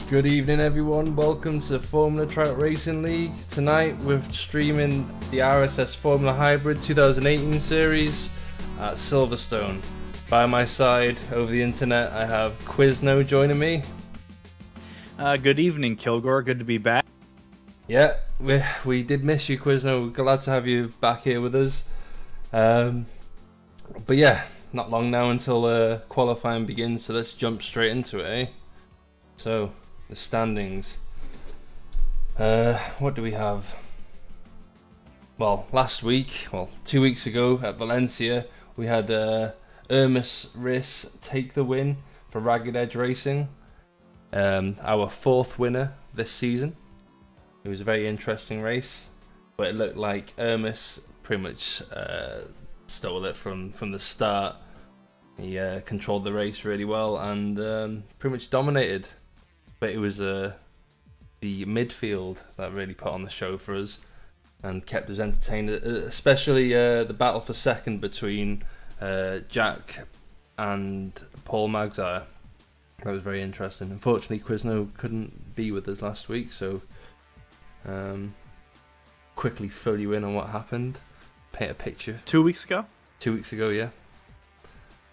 Good evening, everyone. Welcome to Formula Trout Racing League. Tonight we're streaming the RSS Formula Hybrid 2018 series at Silverstone. By my side over the internet, I have Quizno joining me. Good evening, Kilgore. Good to be back. Yeah, we did miss you, Quizno. We're glad to have you back here with us. But yeah, not long now until qualifying begins, so let's jump straight into it, eh? So, the standings. What do we have? Well, 2 weeks ago at Valencia, we had Ermis Riss take the win for Ragged Edge Racing. Our fourth winner this season. It was a very interesting race, but it looked like Ermis pretty much stole it from the start. He controlled the race really well and pretty much dominated. But it was the midfield that really put on the show for us and kept us entertained, especially the battle for second between Jack and Paul Magzire. That was very interesting. Unfortunately, Quizno couldn't be with us last week, so quickly fill you in on what happened. Paint a picture. 2 weeks ago? 2 weeks ago, yeah.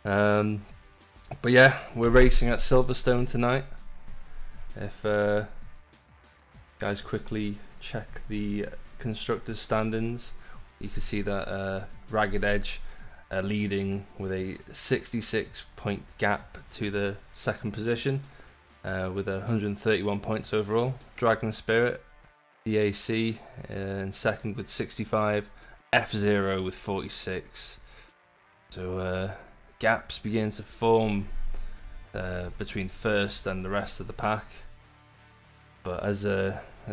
But yeah, we're racing at Silverstone tonight. If guys quickly check the constructors' standings, you can see that Ragged Edge are leading with a 66-point gap to the second position, with 131 points overall. Dragon Spirit, DAC, in second with 65, F0 with 46. So gaps begin to form between first and the rest of the pack. But as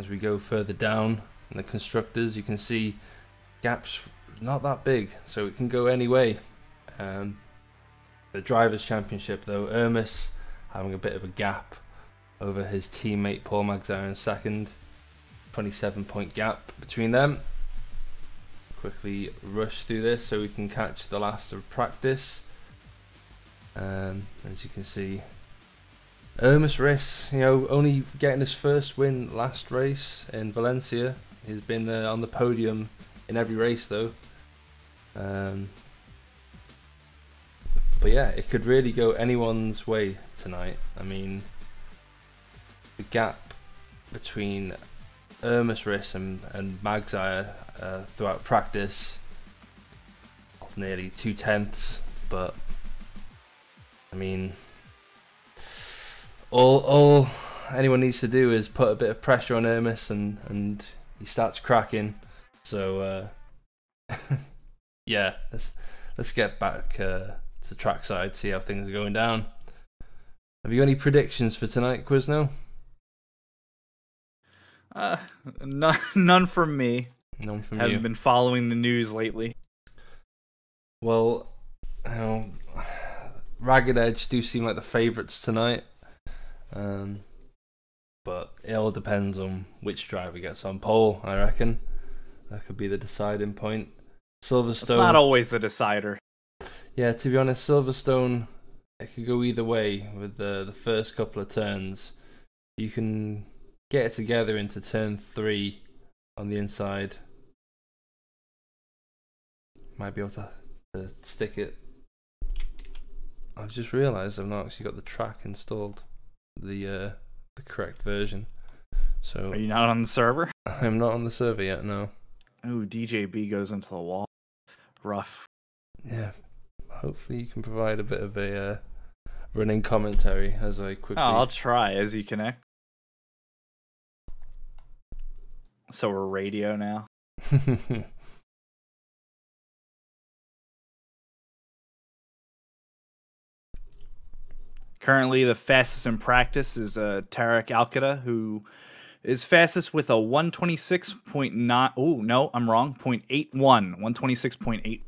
we go further down in the constructors, you can see gaps not that big, so it can go any way. The Drivers' Championship, though, Ermis having a bit of a gap over his teammate Paul Magzire in second. 27-point gap between them. Quickly rush through this so we can catch the last of practice. As you can see, Ermis Riss, only getting his first win last race in Valencia. He's been on the podium in every race though. But yeah, it could really go anyone's way tonight. I mean, the gap between Ermis Riss and Magzire throughout practice, nearly 2/10, but I mean, all anyone needs to do is put a bit of pressure on Ermis and he starts cracking. So yeah, let's get back to trackside, see how things are going down. Have you got any predictions for tonight, Quizno? None from me. None from you. Haven't been following the news lately. Well, Ragged Edge do seem like the favourites tonight. But it all depends on which driver gets on pole, I reckon. That could be the deciding point. Silverstone. It's not always the decider. Yeah, to be honest, Silverstone, it could go either way with the first couple of turns. You can get it together into turn 3 on the inside. Might be able to stick it. I've just realised I've not actually got the track installed. The correct version. So are you not on the server? I'm not on the server yet, no. Oh, DJB goes into the wall. Rough. Yeah. Hopefully you can provide a bit of a running commentary as I quickly... Oh, I'll try as you connect. So we're radio now. Currently, the fastest in practice is Tarek Alcada, who is fastest with a 126.9. Oh, no, I'm wrong. 0.81. 126.8.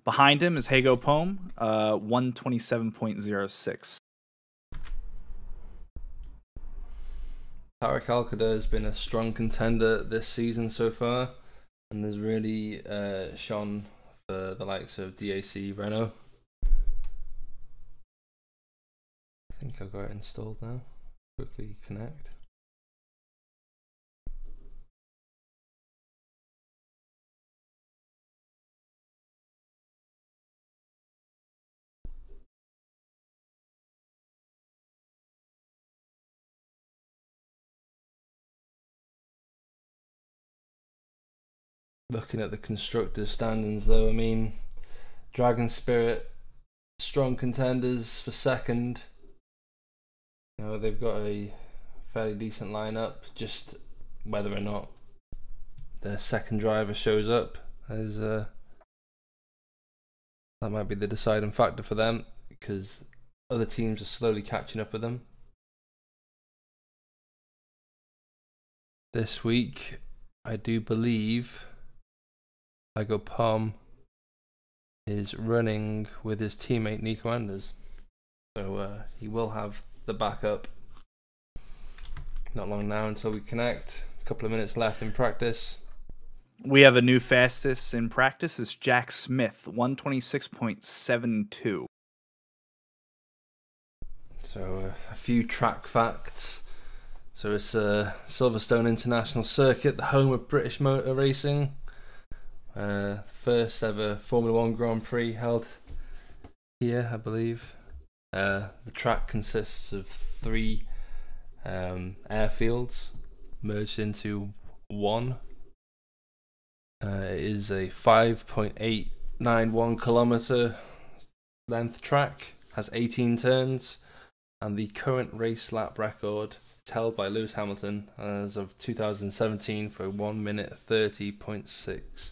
Behind him is Hago Poem, 127.06. Tarek Alcada has been a strong contender this season so far, and has really shone for the likes of DAC Renault. I think I've got it installed now. quickly connect. Looking at the constructors standings though, I mean, Dragon Spirit, strong contenders for second. You know, they've got a fairly decent lineup, just whether or not their second driver shows up as that might be the deciding factor for them, because other teams are slowly catching up with them. This week, I do believe Palm is running with his teammate Nico Anders, so he will have the backup. Not long now until we connect. A couple of minutes left in practice. We have a new fastest in practice. It's Jack Smith, 126.72. So a few track facts. So it's Silverstone International Circuit, the home of British motor racing. First ever Formula One Grand Prix held here, I believe. The track consists of 3 airfields merged into one. It is a 5.891 kilometer length track, has 18 turns, and the current race lap record is held by Lewis Hamilton as of 2017 for 1 minute 30.6.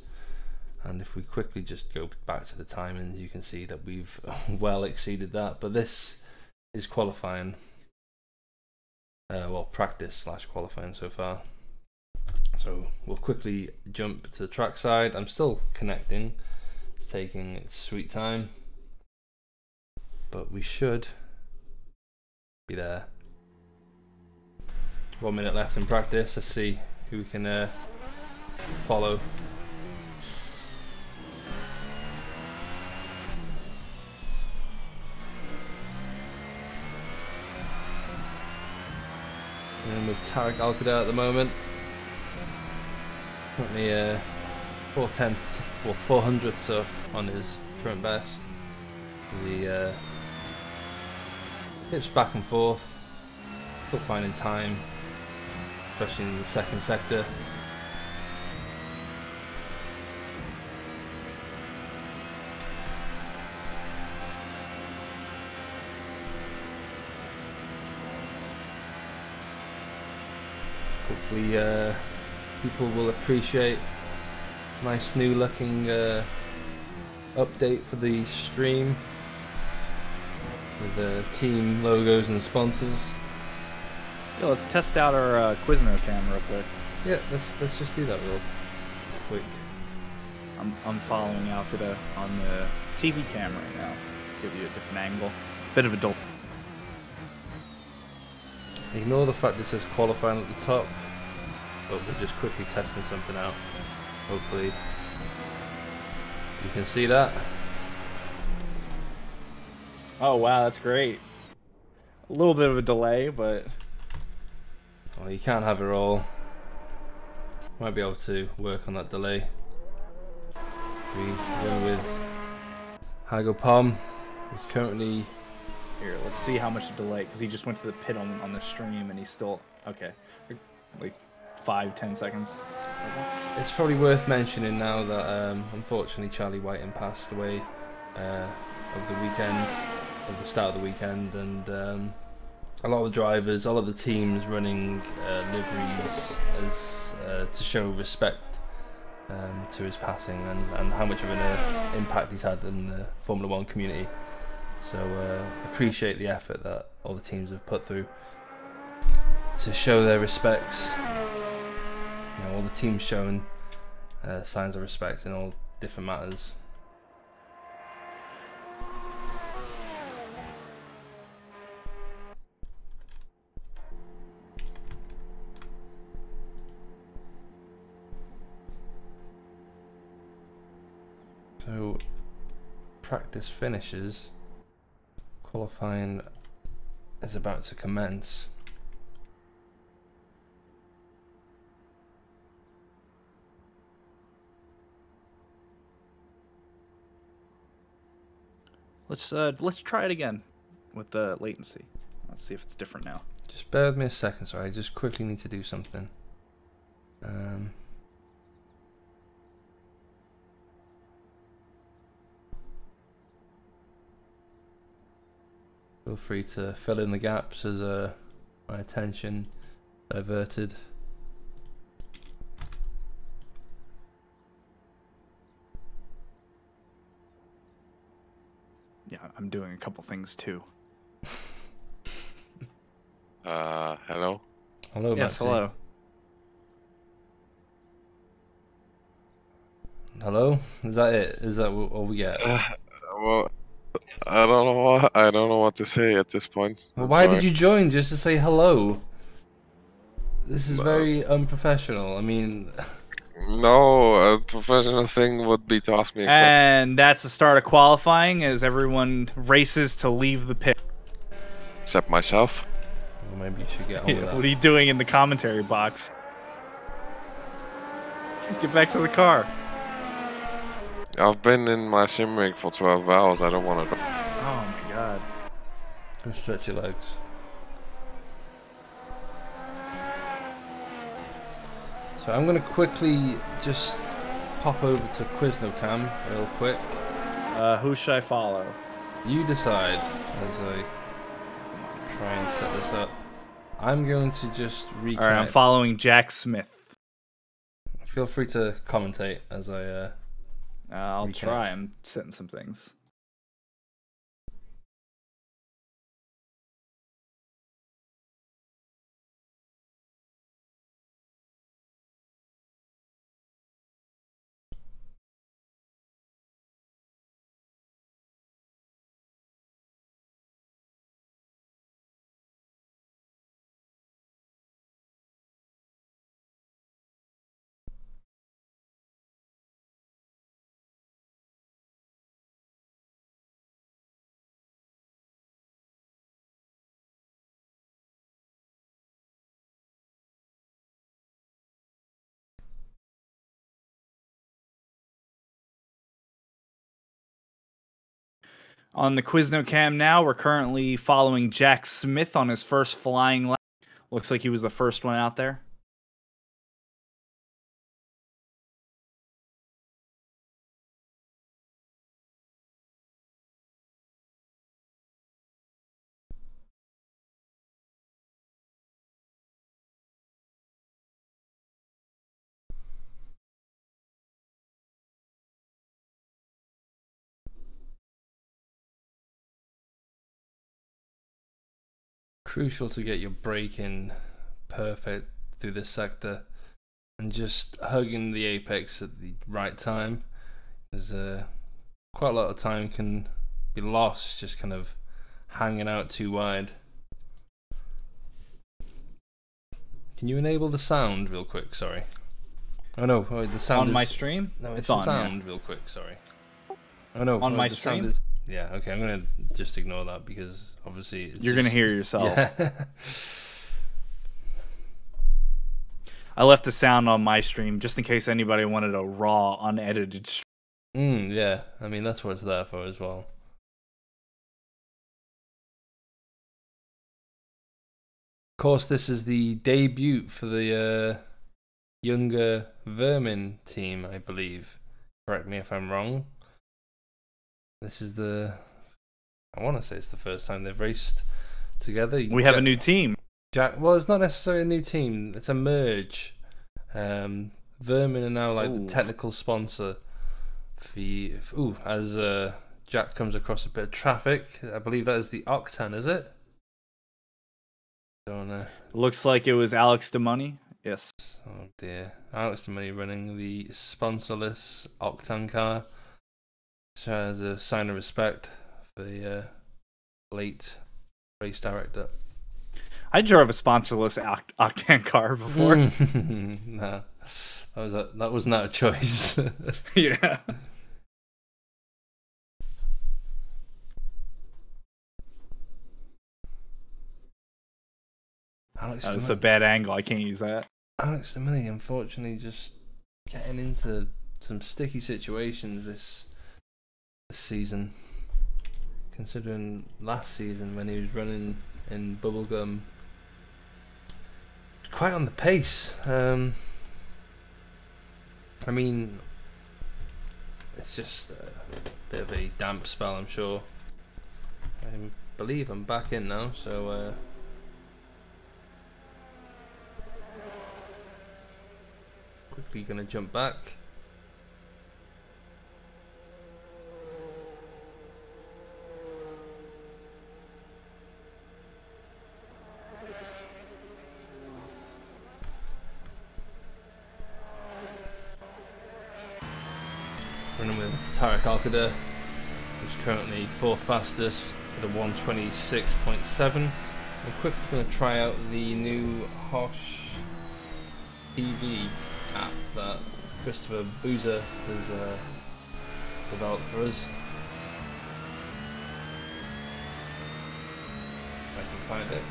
And if we quickly just go back to the timings, you can see that we've well exceeded that. But this is qualifying, well, practice / qualifying so far. So we'll quickly jump to the track side. I'm still connecting. It's taking its sweet time, but we should be there. 1 minute left in practice. Let's see who we can follow. And with Tarek Alcada at the moment, currently 400ths up on his current best. He dips back and forth, still finding time, especially in the second sector. Hopefully people will appreciate nice new looking update for the stream with team logos and sponsors. Yeah, let's test out our Quizno camera up there. Yeah, let's just do that real quick. I'm following Alcada on the TV camera right now. Give you a different angle. Bit of a dull. Ignore the fact that it says qualifying at the top, but we're just quickly testing something out. Hopefully you can see that. Oh wow, that's great. A little bit of a delay, but well, you can't have it all. Might be able to work on that delay. We go with Palm, who's currently here. Let's see how much delay, because he just went to the pit on the stream, and he's still okay. Like 5-10 seconds. It's probably worth mentioning now that unfortunately Charlie Whiting passed away of the weekend, at the start of the weekend, and a lot of the drivers, all of the teams running liveries as to show respect to his passing and how much of an impact he's had in the Formula One community. So appreciate the effort that all the teams have put through to show their respects. You know, all the teams showing signs of respect in all different matters. So practice finishes, qualifying is about to commence. Let's try it again with the latency. Let's see if it's different now. Just bear with me a second, sorry. I just quickly need to do something. Feel free to fill in the gaps as my attention diverted. Yeah, I'm doing a couple things too. Hello? Hello, Yes, Maxie. hello. Hello? Is that it? Is that all we get? Well, I don't know what to say at this point. Well, why did you join? Just to say hello? This is very unprofessional. I mean... No, a professional thing would be to ask me a question. And that's the start of qualifying as everyone races to leave the pit. Except myself. Well, maybe you should get on with that. What are you doing in the commentary box? Get back to the car. I've been in my sim rig for 12 hours. I don't want to. Oh my god. Go stretch your legs. So I'm going to quickly just pop over to QuizNoCam real quick. Who should I follow? You decide as I try and set this up. I'm going to just reconnect. Alright, I'm following Jack Smith. Feel free to commentate as I I'll reconnect. try. I'm setting some things. On the QuizNoCam now, we're currently following Jack Smith on his first flying lap. Looks like he was the first one out there. Crucial to get your brake in perfect through this sector and just hugging the apex at the right time. There's quite a lot of time can be lost just kind of hanging out too wide. Can you enable the sound real quick? Sorry. Oh no, the sound On is... my stream? No, it's on. Sound Yeah. real quick. Sorry. Oh no, On my the sound stream? is... Yeah. Okay, I'm gonna just ignore that because obviously it's You're gonna just... hear yourself. Yeah. I left the sound on my stream just in case anybody wanted a raw, unedited stream. Yeah. I mean that's what it's there for as well. Of course, this is the debut for the younger Vermin team, I believe. Correct me if I'm wrong. This is the... I want to say it's the first time they've raced together. We have a new team. Jack... Well, it's not necessarily a new team. It's a merge. Vermin are now like the technical sponsor for as Jack comes across a bit of traffic. I believe that is the Octane, is it? Looks like it was Alex DeMoney. Yes. Oh dear. Alex DeMoney running the sponsorless Octane car. So as a sign of respect for the late race director. I drove a sponsorless Octane car before. Nah, that was not a choice. Yeah. That's a bad angle. I can't use that. Alex DeMoney, unfortunately, just getting into some sticky situations this season. considering last season when he was running in Bubblegum. Quite on the pace. I mean, it's just a bit of a damp spell, I'm sure. I believe I'm back in now, so quickly gonna jump back. Running with Tarek Alcada, who's currently 4th fastest with a 126.7. I'm quickly going to try out the new Hosh TV app that Christopher Boozer has developed for us. If I can find it.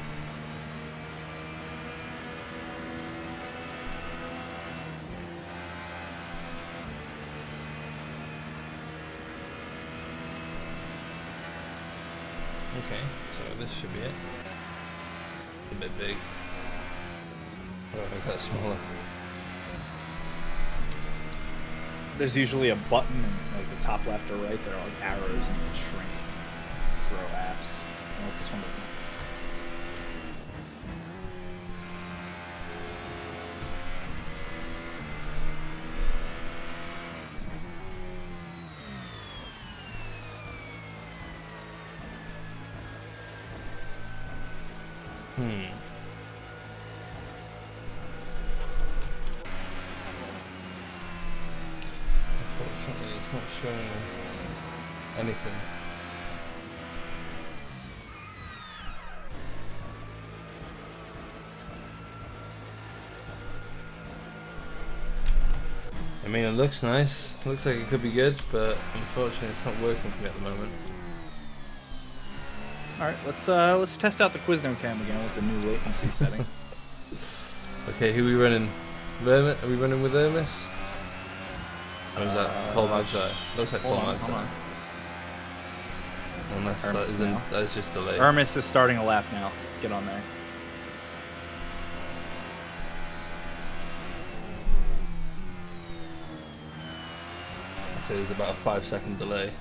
Okay, so this should be it. A bit big. Oh, I've got it smaller. There's usually a button in like the top left or right. There are like arrows and you can shrink, grow apps. Unless this one doesn't. Unfortunately, it's not showing anything. I mean, it looks nice. Looks like it could be good, but unfortunately, it's not working for me at the moment. All right, let's test out the Quizno cam again with the new latency setting. Okay, who are we running? Vermin? Are we running with Hermes? Or is that Paul Magdai? Looks like Paul Magdai. Unless that is just delayed. Hermes is starting a lap now. Get on there. I'd say there's about a 5-second delay.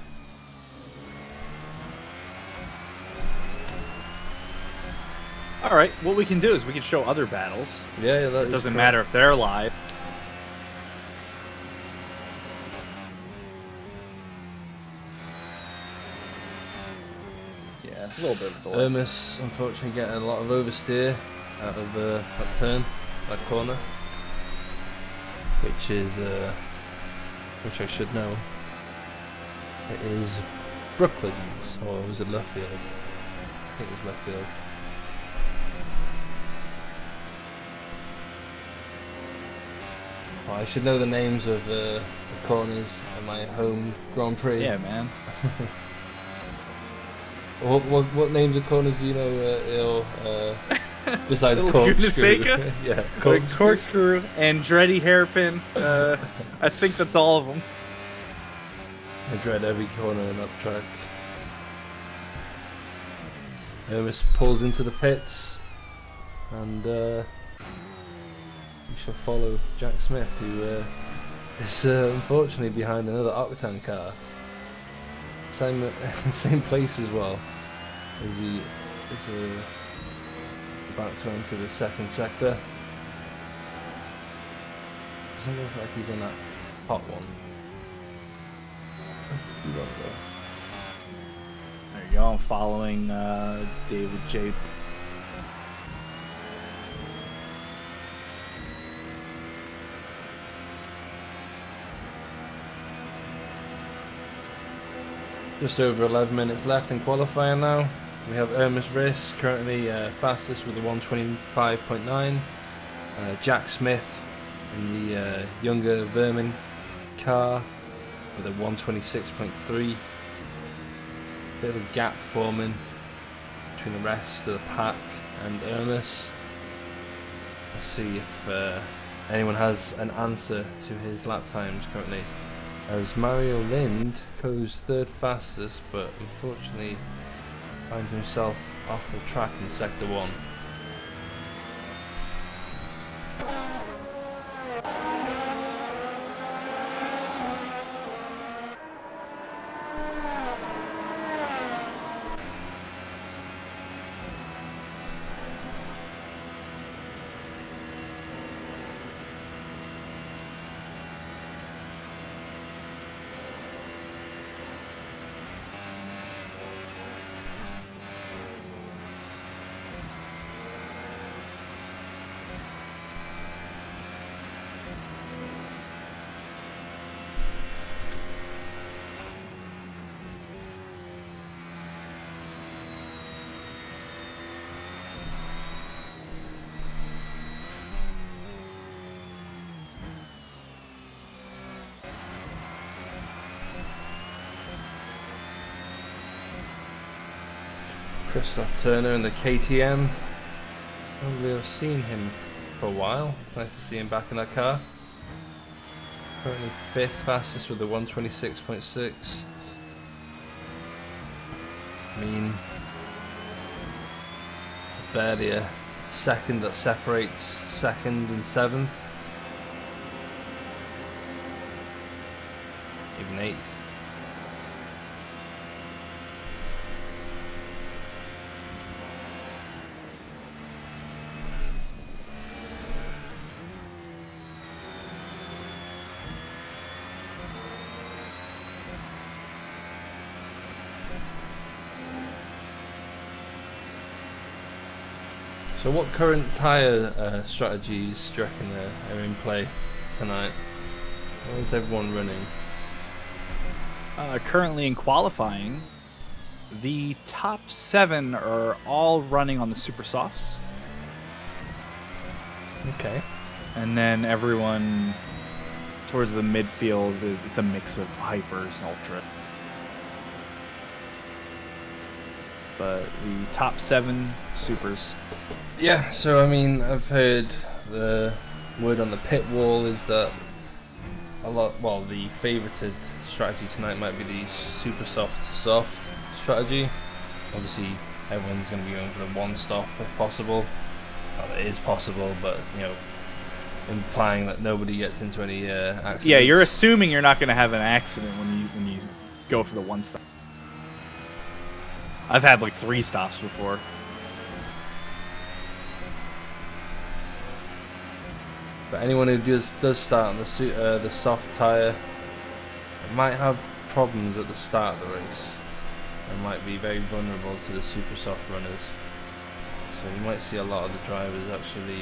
All right, what we can do is we can show other battles. Yeah, that it doesn't matter if they're live. Yeah, a little bit of delay. Hermes, unfortunately, getting a lot of oversteer out of that turn, that corner, which is, which I should know. It is Brooklands, or was it Left Field? I think it was Left Field. Well, I should know the names of the corners at my home Grand Prix. Yeah, man. What names of corners do you know, besides Corkscrew? Yeah, Corkscrew and Dreddy Hairpin. I think that's all of them. I dread every corner in that track. Hermes pulls into the pits, and we shall follow Jack Smith, who is unfortunately behind another Octane car. Same place as well, as he is about to enter the second sector. Doesn't look like he's on that hot one. There you go. I'm following David J. Just over 11 minutes left in qualifying now. We have Hermes Riss currently fastest with a 125.9. Jack Smith in the younger Vermin car with a 126.3. Bit of a gap forming between the rest of the pack and Hermes. Let's see if anyone has an answer to his lap times currently. as Mario Lind goes third fastest, but unfortunately finds himself off the track in Sector 1. Christoph Turner in the KTM. Probably have seen him for a while. It's nice to see him back in that car. Currently 5th fastest with the 126.6. I mean, barely a second that separates 2nd and 7th. Even 8th. So what current tyre strategies do you reckon are in play tonight? How is everyone running? Currently in qualifying, the top 7 are all running on the super softs. Okay. And then everyone towards the midfield, it's a mix of hypers and ultra. But the top 7 supers. Yeah, so I mean, I've heard the word on the pit wall is that the favoured strategy tonight might be the super soft to soft strategy. Obviously, everyone's going to be going for the one stop if possible. Well, it is possible, but you know, implying that nobody gets into any accidents. Yeah, you're assuming you're not going to have an accident when you go for the one stop. I've had like 3 stops before. But anyone who does start on the soft tyre might have problems at the start of the race and might be very vulnerable to the super soft runners. So you might see a lot of the drivers actually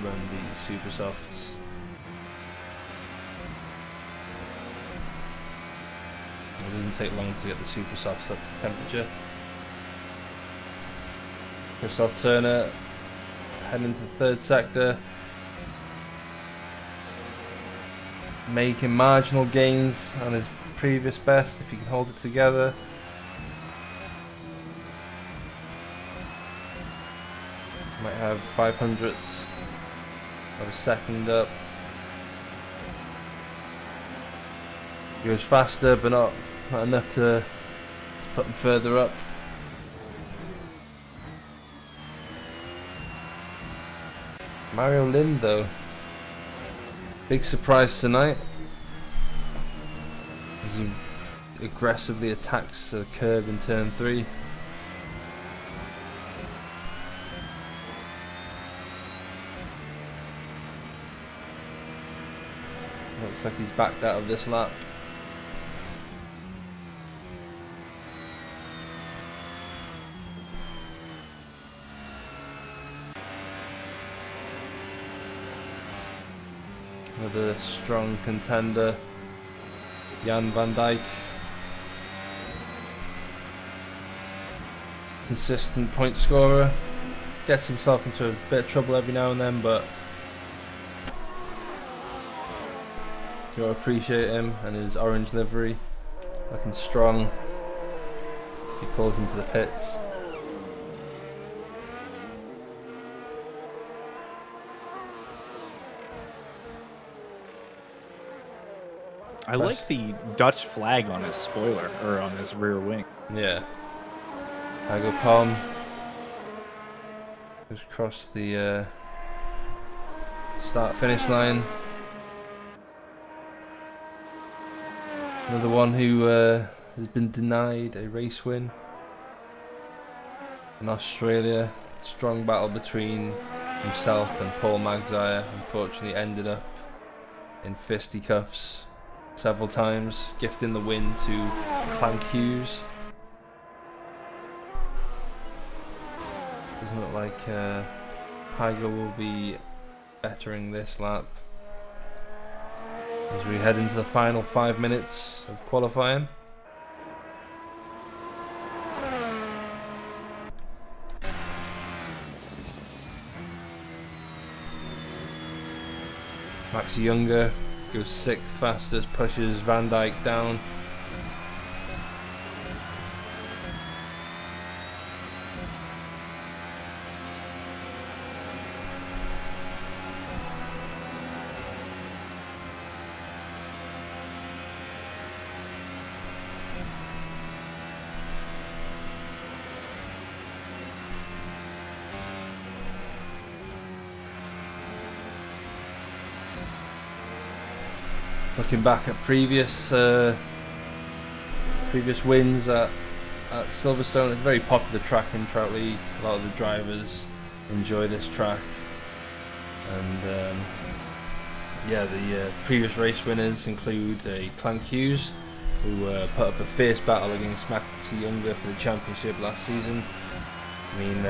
run the super softs. It doesn't take long to get the super softs up to temperature. Christoph Turner heading into the 3rd sector. Making marginal gains on his previous best if he can hold it together. Might have 500ths of a second up. He was faster, but not enough to put him further up. Mario Lind though. Big surprise tonight as he aggressively attacks the curb in turn 3. Looks like he's backed out of this lap. Another strong contender, Jan van Dijk. Consistent point scorer. Gets himself into a bit of trouble every now and then, but you gotta appreciate him and his orange livery. Looking strong as he pulls into the pits. I like the Dutch flag on his spoiler, or on his rear wing. Yeah. Hago Palm goes across the start-finish line. Another one who has been denied a race win. In Australia, strong battle between himself and Paul Magzire. Unfortunately ended up in fisticuffs several times, gifting the win to Clank Hughes. Doesn't look like Hygo will be bettering this lap as we head into the final 5 minutes of qualifying. Max Younger goes 6th fastest, pushes Van Dijk down. Looking back at previous wins at Silverstone, it's a very popular track in Trout League. A lot of the drivers enjoy this track, and yeah, the previous race winners include Clank Hughes, who put up a fierce battle against Max Younger for the championship last season. I mean,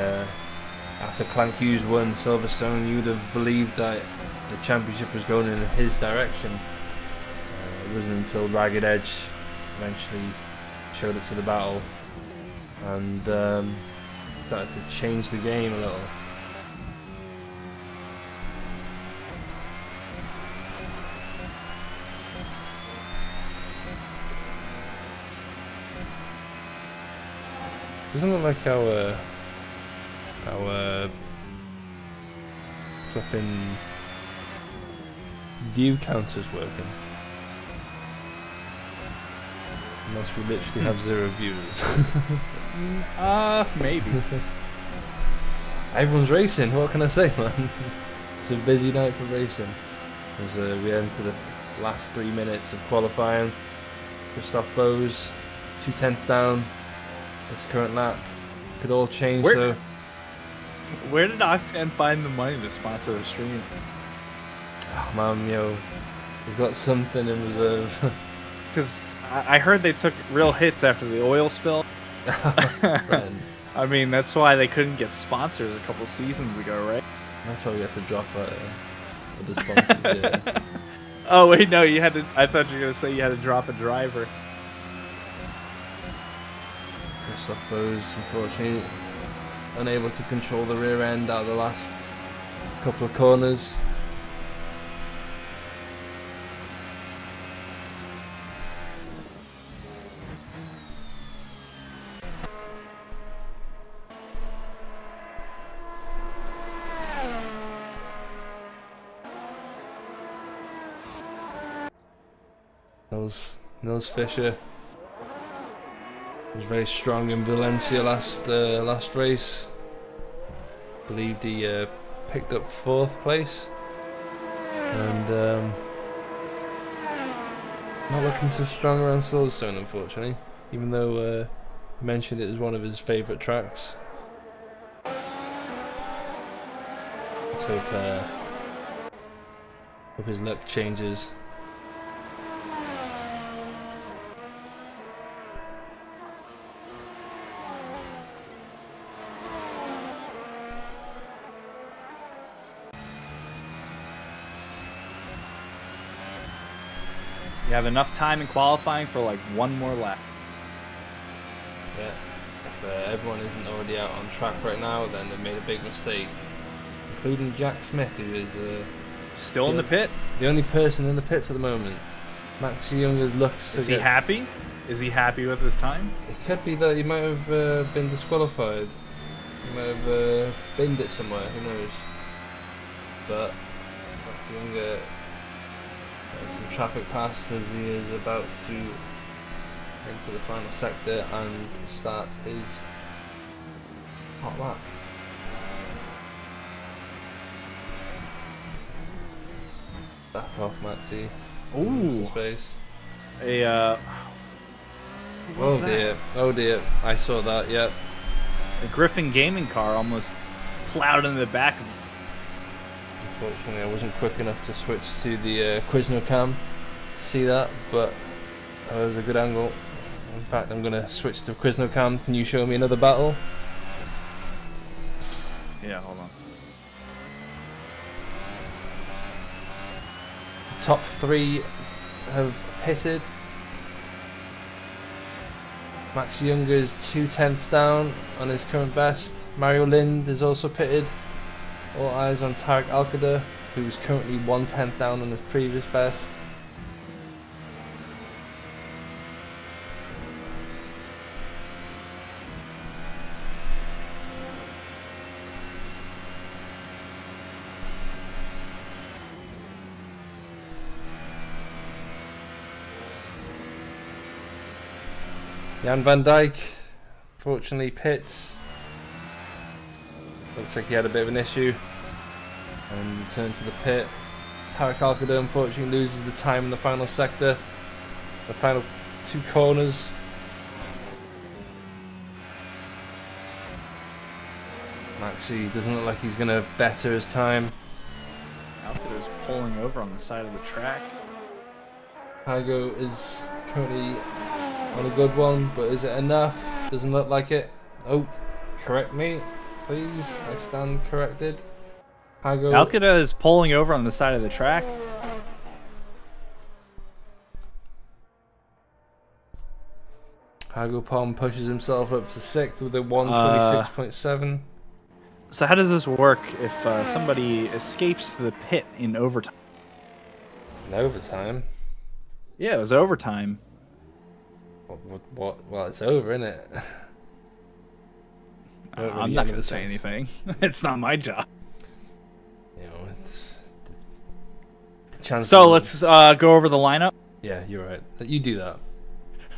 after Clank Hughes won Silverstone, you'd have believed that the championship was going in his direction. It wasn't until Ragged Edge eventually showed up to the battle and started to change the game a little. Doesn't look like our flipping view counter's working. Unless we literally have 0 viewers. Maybe. Everyone's racing, what can I say, man? It's a busy night for racing. As we enter the last 3 minutes of qualifying. Christophe Bose, 2/10 down. This current lap. Could all change though. Where did Octane find the money to sponsor the stream? Oh man, yo. We've got something in reserve. Because I heard they took real hits after the oil spill. I mean, that's why they couldn't get sponsors a couple seasons ago, right? That's why we had to drop with the sponsors. Yeah. Oh wait, no, you had to. I thought you were gonna say you had to drop a driver. Christophe Bose, unfortunately, unable to control the rear end out of the last couple of corners. Nils Fischer was very strong in Valencia last race. Believed he picked up 4th place, and not looking so strong around Silverstone, unfortunately. Even though he mentioned it was one of his favourite tracks. Let's hope his luck changes. You have enough time in qualifying for like 1 more lap. Yeah, if everyone isn't already out on track right now, then they've made a big mistake, including Jack Smith, who is still in the pit. The only person in the pits at the moment. Max Younger looks. Is he happy? Is he happy with his time? It could be that he might have been disqualified. He might have binned it somewhere. Who knows? But Max Younger There's some traffic past as he is about to enter the final sector and start his hot lap. Back off, Maxi. Ooh. Space. A Oh dear. Oh dear. I saw that. Yep. A Griffin gaming car almost plowed into the back of him. Unfortunately, I wasn't quick enough to switch to the Quizno cam to see that, but that was a good angle. In fact, I'm going to switch to Quizno cam. Can you show me another battle? Yeah, hold on. The top 3 have pitted. Max Younger's 2/10 down on his current best. Mario Lind is also pitted. All eyes on Tarek Alcada, who's currently 1/10 down on his previous best. Jan van Dijk, fortunately, pits. Looks like he had a bit of an issue and returned to the pit. Tarek Alcada unfortunately loses the time in the final sector, the final 2 corners. Maxi doesn't look like he's going to better his time. Alcada's pulling over on the side of the track. Hago is currently on a good one, but is it enough? Doesn't look like it. Oh, correct me, please. I stand corrected. Hago. Alcada is pulling over on the side of the track. Hago Palm pushes himself up to 6th with a 1:26.7. So how does this work if somebody escapes the pit in overtime? In overtime? Yeah, it was overtime. What? Well, it's over, isn't it? I'm not going to say anything. It's not my job. You know, it's the chance. So let's go over the lineup. Yeah, you're right. You do that.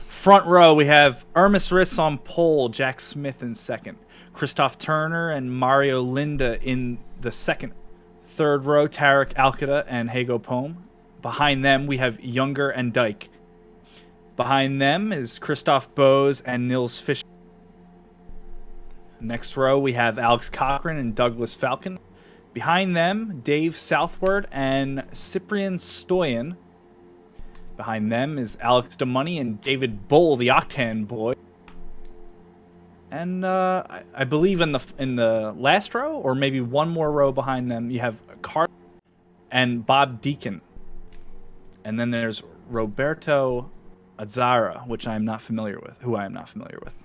Front row, we have Ermis Riss on pole, Jack Smith in second, Christoph Turner and Mario Linda in the second. Third row, Tarek Alcada and Hago Pohm. Behind them, we have Younger and Dyke. Behind them is Christoph Bose and Nils Fischer. Next row, we have Alex Cochran and Douglas Falcon. Behind them, Dave Southward and Cyprian Stoyan. Behind them is Alex DeMoney and David Bull, the Octane boy. And I believe in the last row, or maybe one more row behind them, you have Carl and Bob Deacon. And then there's Roberto Azzara, who I am not familiar with.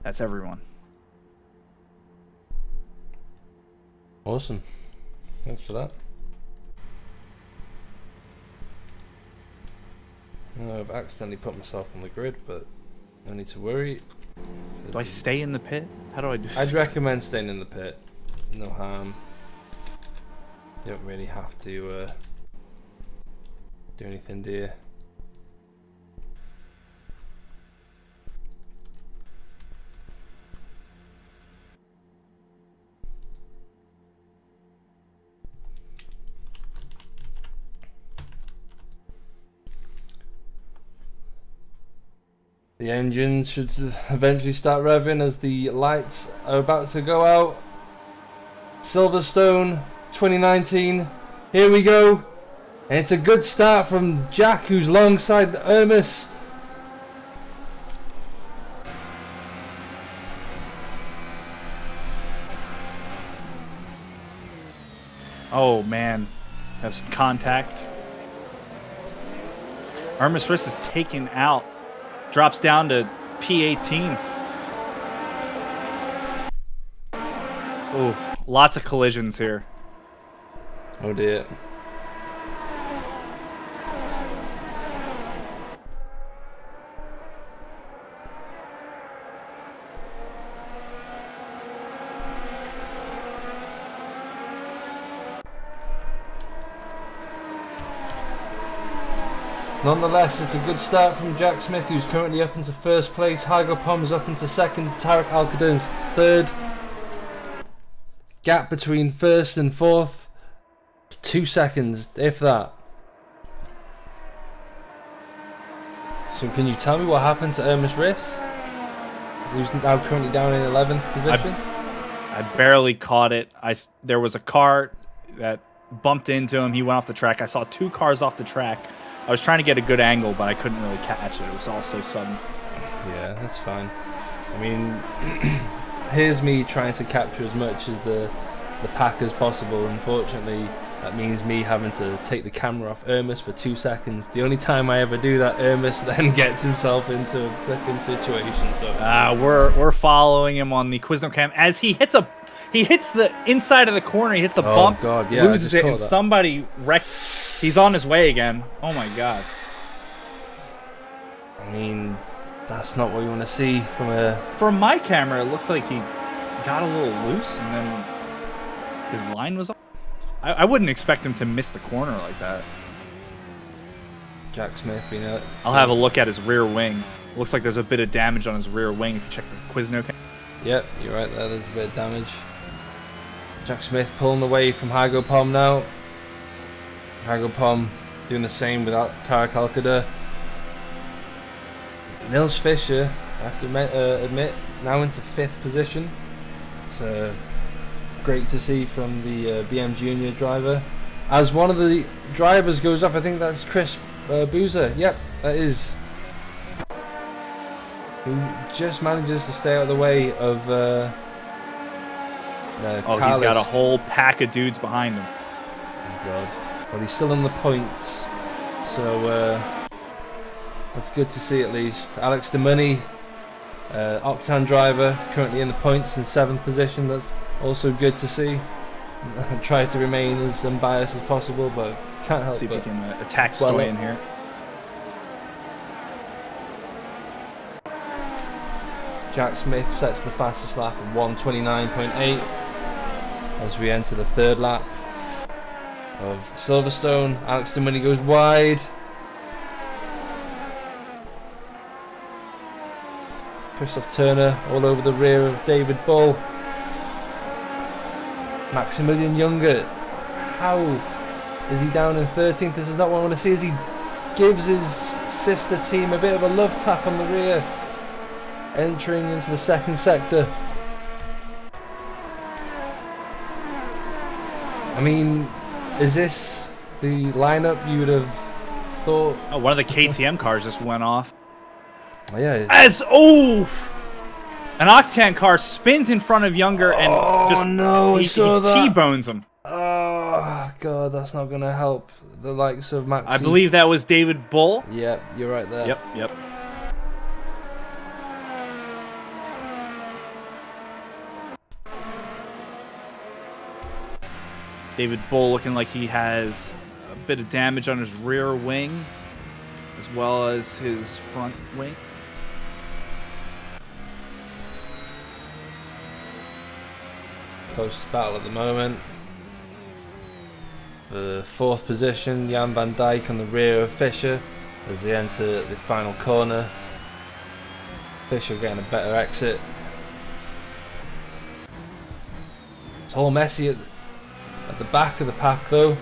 That's everyone. Awesome. Thanks for that. I've accidentally put myself on the grid, but no need to worry. Do I stay in the pit? How do I do this? I'd recommend staying in the pit. No harm. You don't really have to do anything, do you? The engine should eventually start revving as the lights are about to go out. Silverstone 2019, here we go. And it's a good start from Jack, who's alongside Ermis. Oh man, have some contact. Ermis Riss is taken out. Drops down to P18. Oh, lots of collisions here. Oh dear. Nonetheless, it's a good start from Jack Smith, who's currently up into first place. Hago Pom's up into second. Tarek Alcada is third. Gap between first and fourth, 2 seconds, if that. So can you tell me what happened to Ermis Riss, who's now currently down in 11th position? I barely caught it. There was a car that bumped into him. He went off the track. I saw 2 cars off the track. I was trying to get a good angle, but I couldn't really catch it. It was all so sudden. Yeah, that's fine. I mean, here's me trying to capture as much as the pack as possible. Unfortunately, that means me having to take the camera off Ermis for 2 seconds. The only time I ever do that, Ermis then gets himself into a flipping situation. So we're following him on the Quizno cam as he hits the inside of the corner. He hits the bump, God, yeah, loses it, and somebody wrecked. He's on his way again. Oh my God. I mean, that's not what you want to see from a... From my camera, it looked like he got a little loose and then his line was off. I wouldn't expect him to miss the corner like that. Jack Smith being out. I'll have a look at his rear wing. Looks like there's a bit of damage on his rear wing if you check the Quizno cam. Yep, you're right there. There's a bit of damage. Jack Smith pulling away from Hago Pom now. Hago Pom doing the same without Tarek Alcada. Nils Fischer, I have to admit, now into 5th position. It's great to see from the BM Junior driver. As one of the drivers goes off, I think that's Chris Boozer. Yep, that is. Who just manages to stay out of the way of... he's got a whole pack of dudes behind him. Oh God. Well, he's still on the points, so that's good to see at least. Alex DeMoney, Octane driver, currently in the points in 7th position. That's also good to see. I try to remain as unbiased as possible, but can't help See if but we can attack Stoyan here. Jack Smith sets the fastest lap of 1:29.8 as we enter the 3rd lap of Silverstone. Alex DeMoney goes wide. Christoph Turner all over the rear of David Bull. Maximilian Younger, how is he down in 13th? This is not what I want to see, as he gives his sister team a bit of a love tap on the rear, entering into the 2nd sector. I mean, is this the lineup you would have thought? Oh, one of the KTM cars just went off. Oh, yeah. An Octane car spins in front of Younger and he T-bones him. Oh God, that's not gonna help the likes of Maxi. I believe that was David Bull. Yep, you're right there. Yep. David Bull looking like he has a bit of damage on his rear wing as well as his front wing. Closest battle at the moment. The 4th position, Jan van Dijk on the rear of Fischer as they enter the final corner. Fischer getting a better exit. It's all messy at the back of the pack though,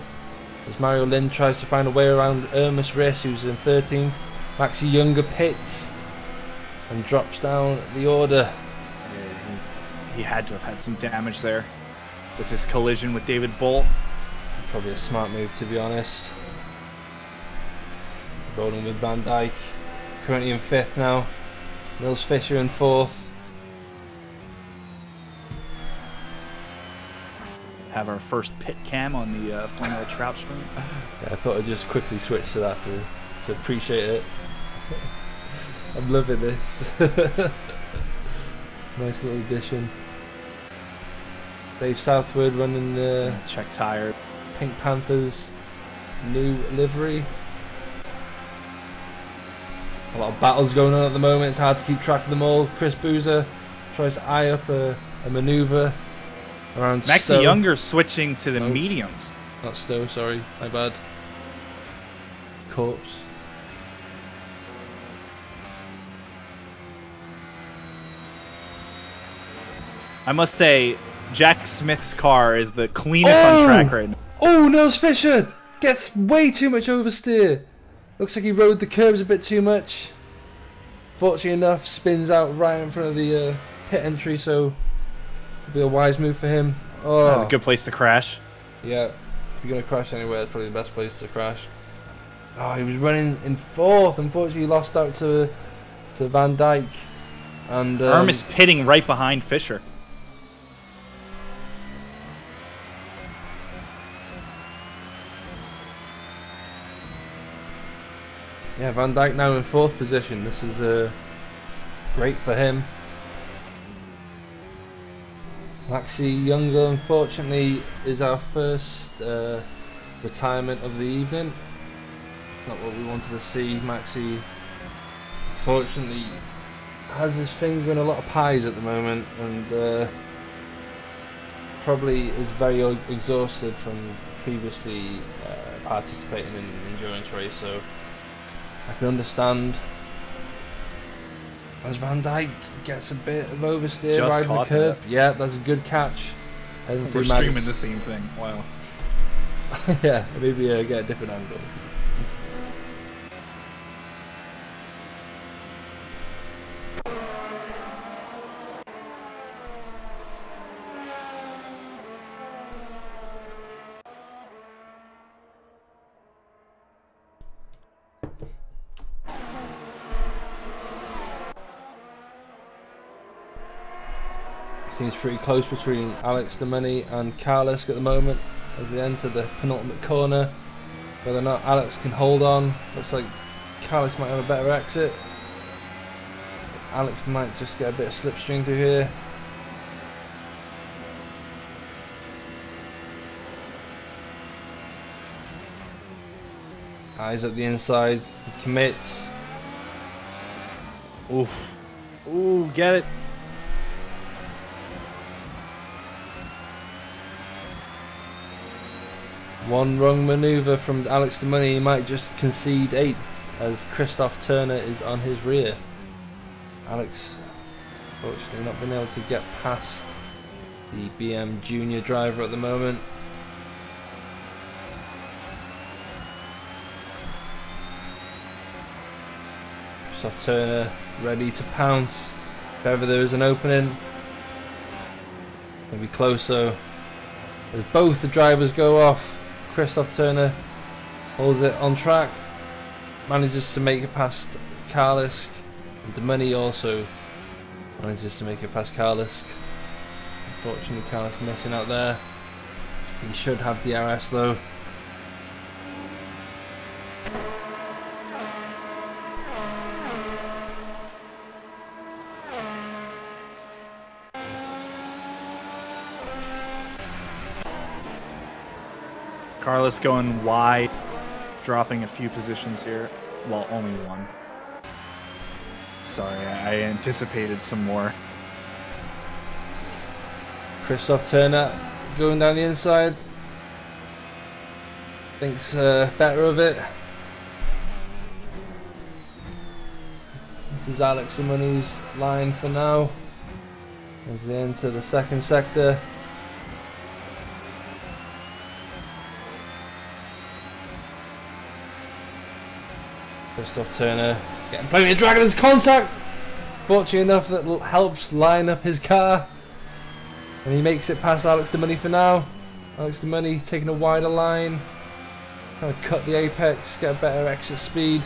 as Mario Lind tries to find a way around Ermis Riss, who's in 13th. Maxi Younger pits and drops down the order. He had to have had some damage there with his collision with David Bull. Probably a smart move, to be honest. Rolling with Van Dijk, currently in 5th now. Nils Fischer in 4th. Have our first pit cam on the Formula Trout screen. Yeah, I thought I'd just quickly switch to that to appreciate it. I'm loving this. Nice little addition. Dave Southwood running the check tire. Pink Panthers new livery. A lot of battles going on at the moment. It's hard to keep track of them all. Chris Boozer tries to eye up a manoeuvre around Maxi Stowe. Younger switching to the mediums. Not Stowe, sorry, my bad. Corpse. I must say, Jack Smith's car is the cleanest on track right now. Oh, Nils Fischer gets way too much oversteer. Looks like he rode the curbs a bit too much. Fortunately enough, spins out right in front of the pit entry, so it'll be a wise move for him. Oh, That's a good place to crash. yeah. If you're going to crash anywhere, it's probably the best place to crash. Oh, he was running in fourth. Unfortunately, he lost out to Van Dijk. And Irmis pitting right behind Fischer. yeah, Van Dijk now in fourth position. This is great for him. Maxi Younger, unfortunately, is our first retirement of the evening. Not what we wanted to see. Maxi, unfortunately, has his finger in a lot of pies at the moment, and probably is very exhausted from previously participating in an endurance race, so I can understand. As Van Dijk gets a bit of oversteer Just riding the caught curb. that. Yeah, that's a good catch. We're streaming the same thing. Wow. yeah, maybe get a different angle. Seems pretty close between Alex Demeni and Carlos at the moment as they enter the penultimate corner. Whether or not Alex can hold on, looks like Carlos might have a better exit. Alex might just get a bit of slipstream through here. Eyes up the inside, he commits. Oof. Ooh, get it. One wrong manoeuvre from Alex Demeni, he might just concede 8th as Christoph Turner is on his rear. Alex, fortunately, not been able to get past the BM Junior driver at the moment. Christoph Turner ready to pounce if ever there is an opening. Maybe closer as both the drivers go off. Christoph Turner holds it on track, manages to make it past Karlisk, and Demeni also manages to make it past Karlisk. Unfortunately, Karlisk missing out there. He should have DRS though. Carlos going wide, dropping a few positions here. Well, only one. Sorry, I anticipated some more. Christoph Turner going down the inside. Thinks better of it. This is Alex Demeni's line for now as they enter the second sector. Christoph Turner getting plenty of Dragon's contact. Fortunately enough, that helps line up his car, and he makes it past Alex Demeni for now. Alex Demeni taking a wider line, trying to cut the apex, get a better exit speed.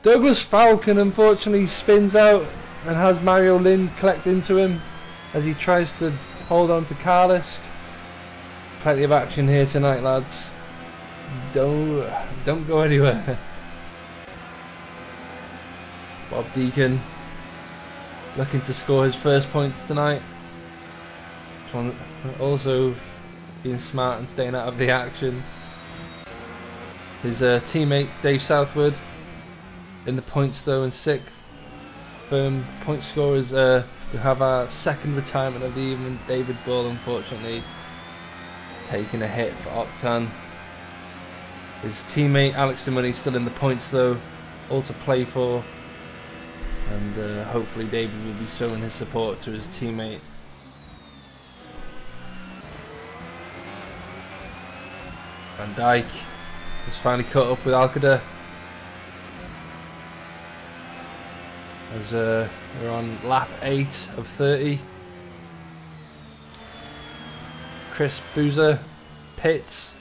Douglas Falcon unfortunately spins out and has Mario Lind collect into him as he tries to hold on to Karlisk. Plenty of action here tonight, lads. Don't go anywhere. Bob Deacon looking to score his first points tonight. Also being smart and staying out of the action. His teammate Dave Southwood in the points though in 6th. Point scorers we have our second retirement of the evening. David Bull unfortunately taking a hit for Octan. His teammate Alex Demeni still in the points though, all to play for. and hopefully David will be showing his support to his teammate. Van Dijk has finally caught up with Alcada. As we're on lap 8 of 30. Chris Boozer pits,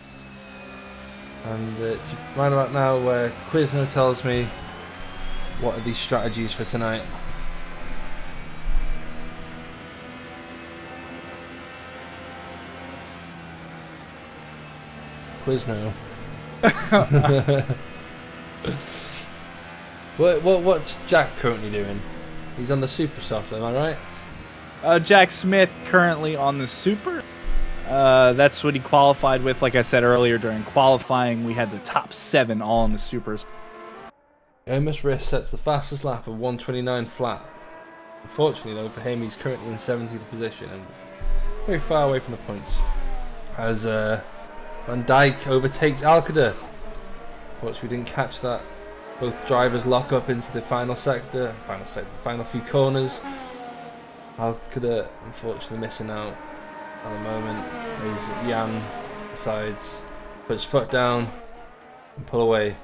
and it's right about now where Quizno tells me what are these strategies for tonight. Quizno. What's Jack currently doing? He's on the super soft, am I right? Jack Smith currently on the super. That's what he qualified with. Like I said earlier, during qualifying, we had the top 7 all on the supers. Amos Riss sets the fastest lap of 1:29 flat. Unfortunately, though, for him, he's currently in 17th position and very far away from the points. As Van Dijk overtakes Alcada. Unfortunately, we didn't catch that. Both drivers lock up into the final final few corners. Alcada, unfortunately, missing out at the moment as Jan decides to put his foot down and pull away.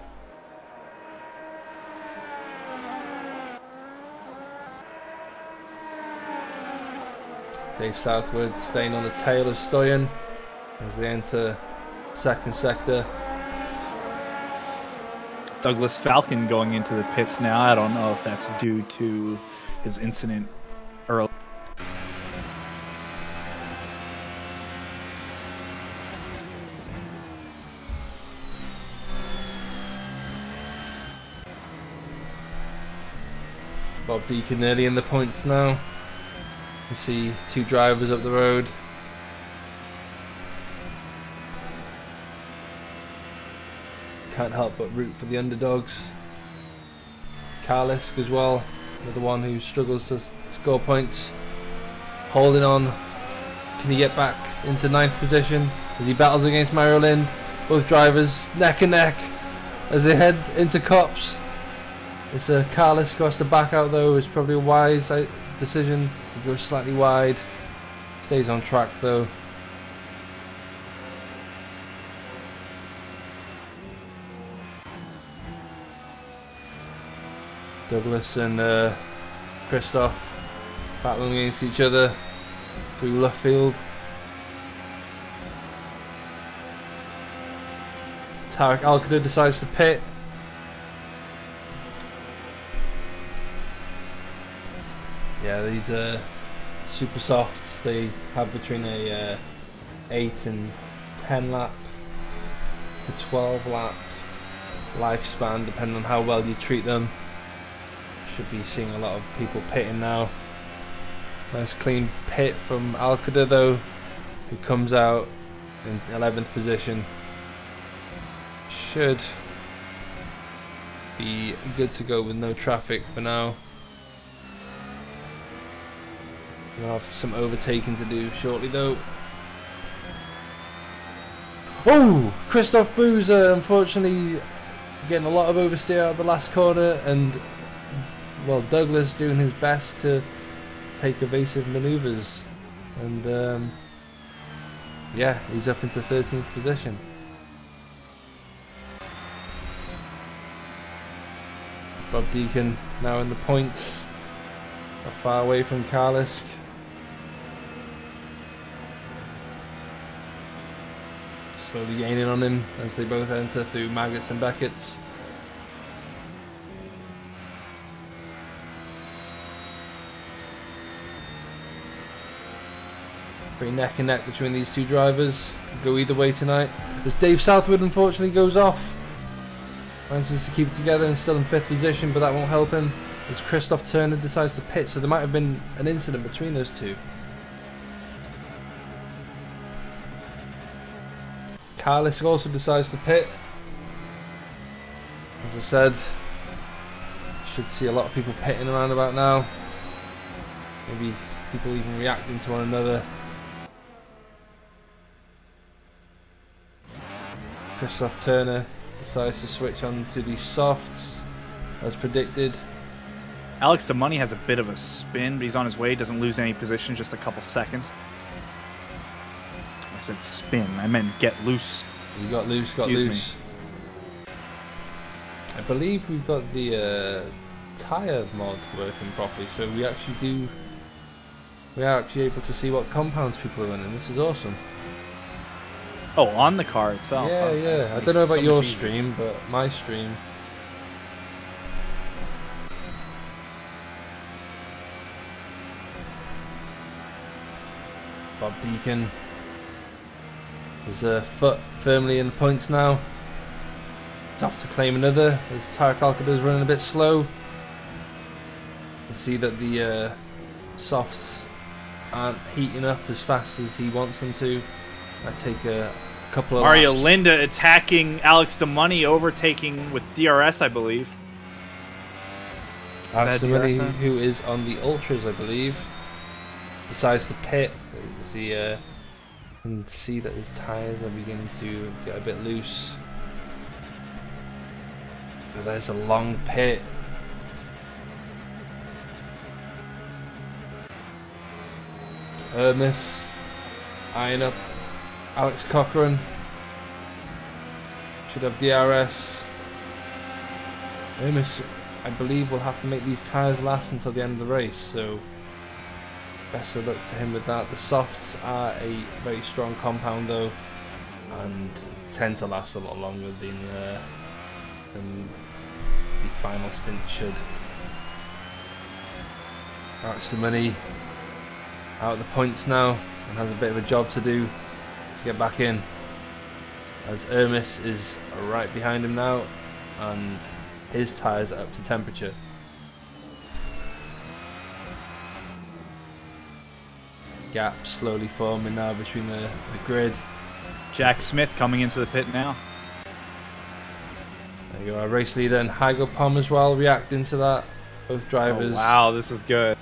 Dave Southwood staying on the tail of Stoyan as they enter second sector. Douglas Falcon going into the pits now. I don't know if that's due to his incident early. Bob Deacon nearly in the points now. You see 2 drivers up the road. Can't help but root for the underdogs. Karlisk as well, another one who struggles to score points. Holding on. Can he get back into 9th position as he battles against Mario Lind? Both drivers neck and neck as they head into Cops. It's a Karlisk who has to back out though. It's probably a wise decision to go slightly wide. Stays on track though. Douglas and Christoph battling against each other through Luffield. Tarek Alcada decides to pit. Yeah, these super softs, they have between a 8 and 10 lap to 12 lap lifespan depending on how well you treat them. Should be seeing a lot of people pitting now. Nice clean pit from Alcada though, who comes out in 11th position. Should be good to go with no traffic for now. We'll have some overtaking to do shortly though. Oh! Christoph Boozer unfortunately getting a lot of oversteer out of the last corner, and well, Douglas doing his best to take evasive manoeuvres, and yeah, he's up into 13th position. Bob Deacon now in the points, not far away from Karlisk. Slowly gaining on him as they both enter through Maggots and Beckett's. Pretty neck and neck between these 2 drivers. Could go either way tonight. As Dave Southwood unfortunately goes off. Manages to keep it together and still in 5th position, but that won't help him as Christoph Turner decides to pit, so there might have been an incident between those 2. Karlisk also decides to pit. As I said, should see a lot of people pitting around about now. Maybe people even reacting to one another. Christoph Turner decides to switch on to the softs as predicted. Alex DeMoney has a bit of a spin, but he's on his way. Doesn't lose any position, just a couple seconds. I said spin. I meant get loose. You got loose, got loose. I believe we've got the tyre mod working properly, so we are actually able to see what compounds people are running. This is awesome. Oh, on the car itself. Yeah, yeah. I don't know about your stream, but my stream. Bob Deacon is a foot firmly in the points now. It's off to claim another as Tarek Alcada is running a bit slow. You see that the softs aren't heating up as fast as he wants them to. I take a couple of Mario laps. Linda attacking Alex DeMoney, overtaking with DRS, I believe. Alex DeMoney, who is on the Ultras, I believe, decides to pit. You can see that his tyres are beginning to get a bit loose. So there's a long pit. Hermes eyeing up Alex Cochran. Should have DRS. Hermes, I believe, will have to make these tyres last until the end of the race, so best of luck to him with that. The softs are a very strong compound though, and tend to last a lot longer than the final stint should. Alex DeMoney out of the points now and has a bit of a job to do to get back in, as Hermes is right behind him now and his tyres are up to temperature. Gap slowly forming now between the grid. Jack Smith coming into the pit now. There you go, our race leader and Hygo Pom as well reacting to that. Both drivers. Oh, wow, this is good.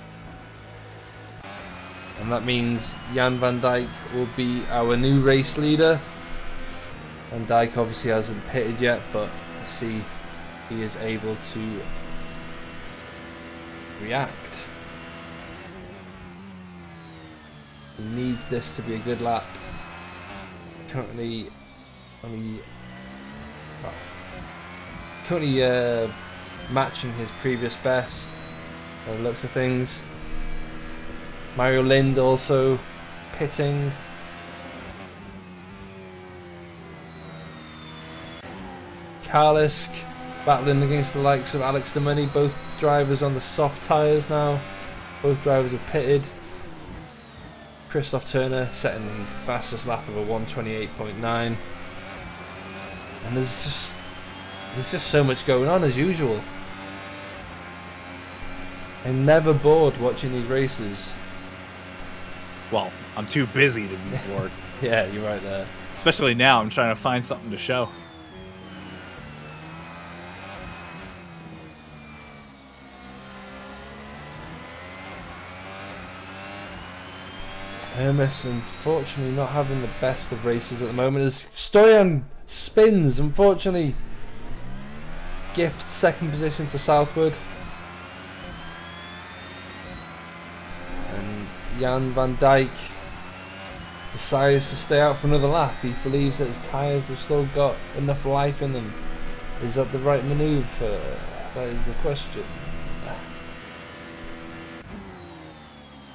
And that means Jan van Dijk will be our new race leader. Van Dijk obviously hasn't pitted yet, but see he is able to react. He needs this to be a good lap. Currently matching his previous best by the looks of things. Mario Lind also pitting. Karlisk battling against the likes of Alex DeMoney. Both drivers on the soft tyres now. Both drivers have pitted. Christoph Turner setting the fastest lap of a 1:28.9. And there's just so much going on as usual. I'm never bored watching these races. Well, I'm too busy to be bored. Yeah, you're right there. Especially now, I'm trying to find something to show. Hermes, unfortunately, not having the best of races at the moment as Stoyan spins, unfortunately. Gifts second position to Southwood. And Jan van Dijk decides to stay out for another lap. He believes that his tyres have still got enough life in them. Is that the right manoeuvre? That is the question.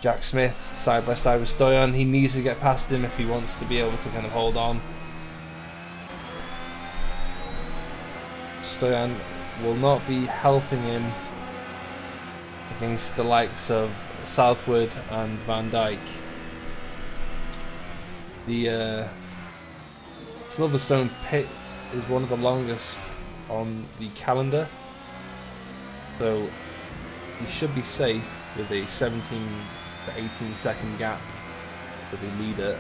Jack Smith side by side with Stoyan. He needs to get past him if he wants to be able to kind of hold on. Stoyan will not be helping him against the likes of Southwood and Van Dijk. The Silverstone pit is one of the longest on the calendar, so he should be safe with a 17 to 18 second gap for the leader.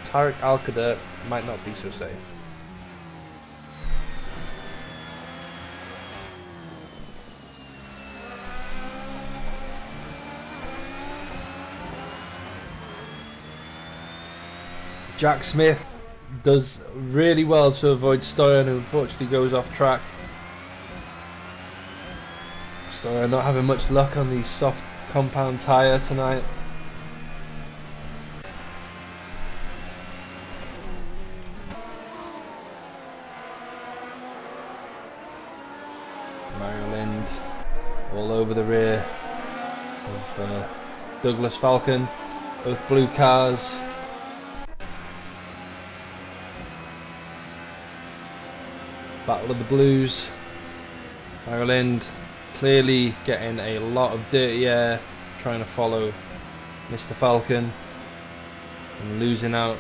Tarek Alcada might not be so safe. Jack Smith does really well to avoid Stoyan, who unfortunately goes off track. So not having much luck on the soft compound tyre tonight. Mario Lind all over the rear of Douglas Falcon, both blue cars. Battle of the Blues. Mario Lind clearly getting a lot of dirty air, trying to follow Mr. Falcon and losing out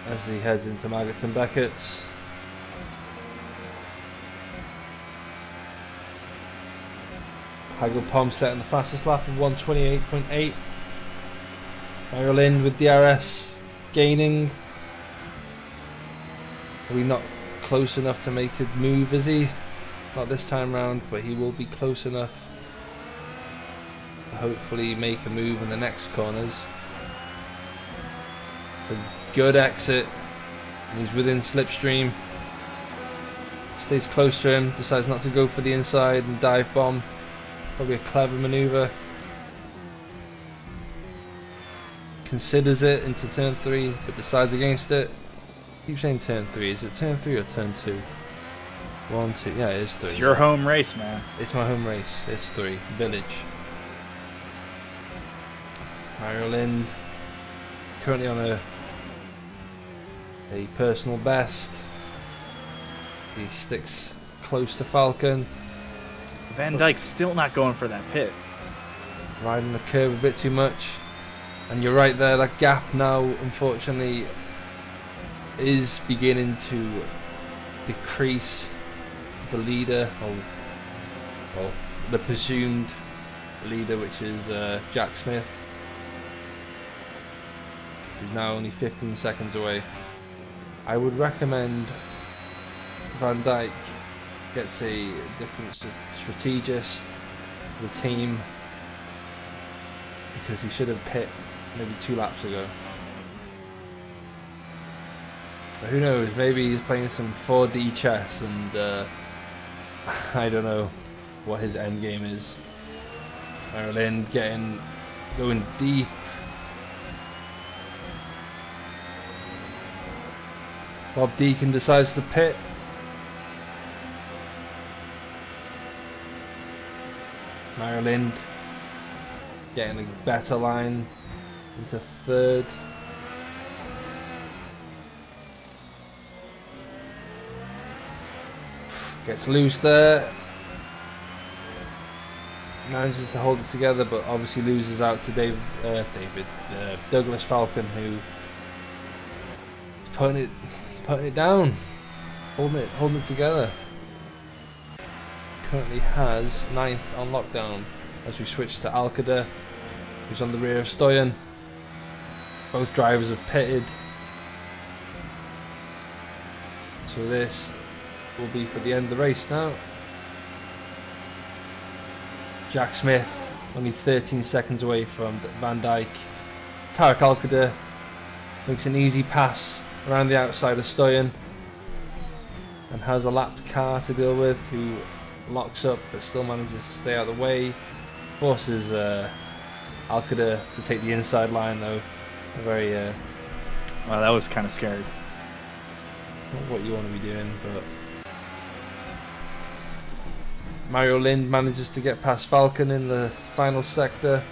as he heads into Maggots and Beckett's. Hagel Pom setting the fastest lap of 1:28.8. Mario Lind with DRS gaining. Are we not close enough to make a move, is he? Not this time round, but he will be close enough to hopefully make a move in the next corners. A good exit. He's within slipstream. Stays close to him, decides not to go for the inside and dive bomb. Probably a clever maneuver. Considers it into turn 3, but decides against it. Keep saying turn 3. Is it turn 3 or turn 2? 1, 2. Yeah, it is 3. It's your home race, man. It's my home race. It's 3. Village. Mario Lind currently on a personal best. He sticks close to Falcon. Van Dyke's still not going for that pit. Riding the curve a bit too much. And you're right there, that gap now, unfortunately, is beginning to decrease. The leader, or the presumed leader, which is Jack Smith. He's now only 15 seconds away. I would recommend Van Dyke gets a different strategist for the team, because he should have pit maybe 2 laps ago. But who knows, maybe he's playing some 4D chess and I don't know what his end game is. Mario Lind going deep. Bob Deacon decides to pit. Mario Lind getting a better line into 3rd. Gets loose there. Manages to hold it together, but obviously loses out to Douglas Falcon, who is putting it down, holding it together. Currently has 9th on lockdown as we switch to Alcada, who's on the rear of Stoyan. Both drivers have pitted, so this will be for the end of the race now. Jack Smith only 13 seconds away from Van Dyke. Tarek Alcada makes an easy pass around the outside of Stoyan and has a lapped car to deal with, who locks up but still manages to stay out of the way. Forces Alcada to take the inside line though. A very Wow, that was kind of scary. Not what you want to be doing, but Mario Lind manages to get past Falcon in the final sector.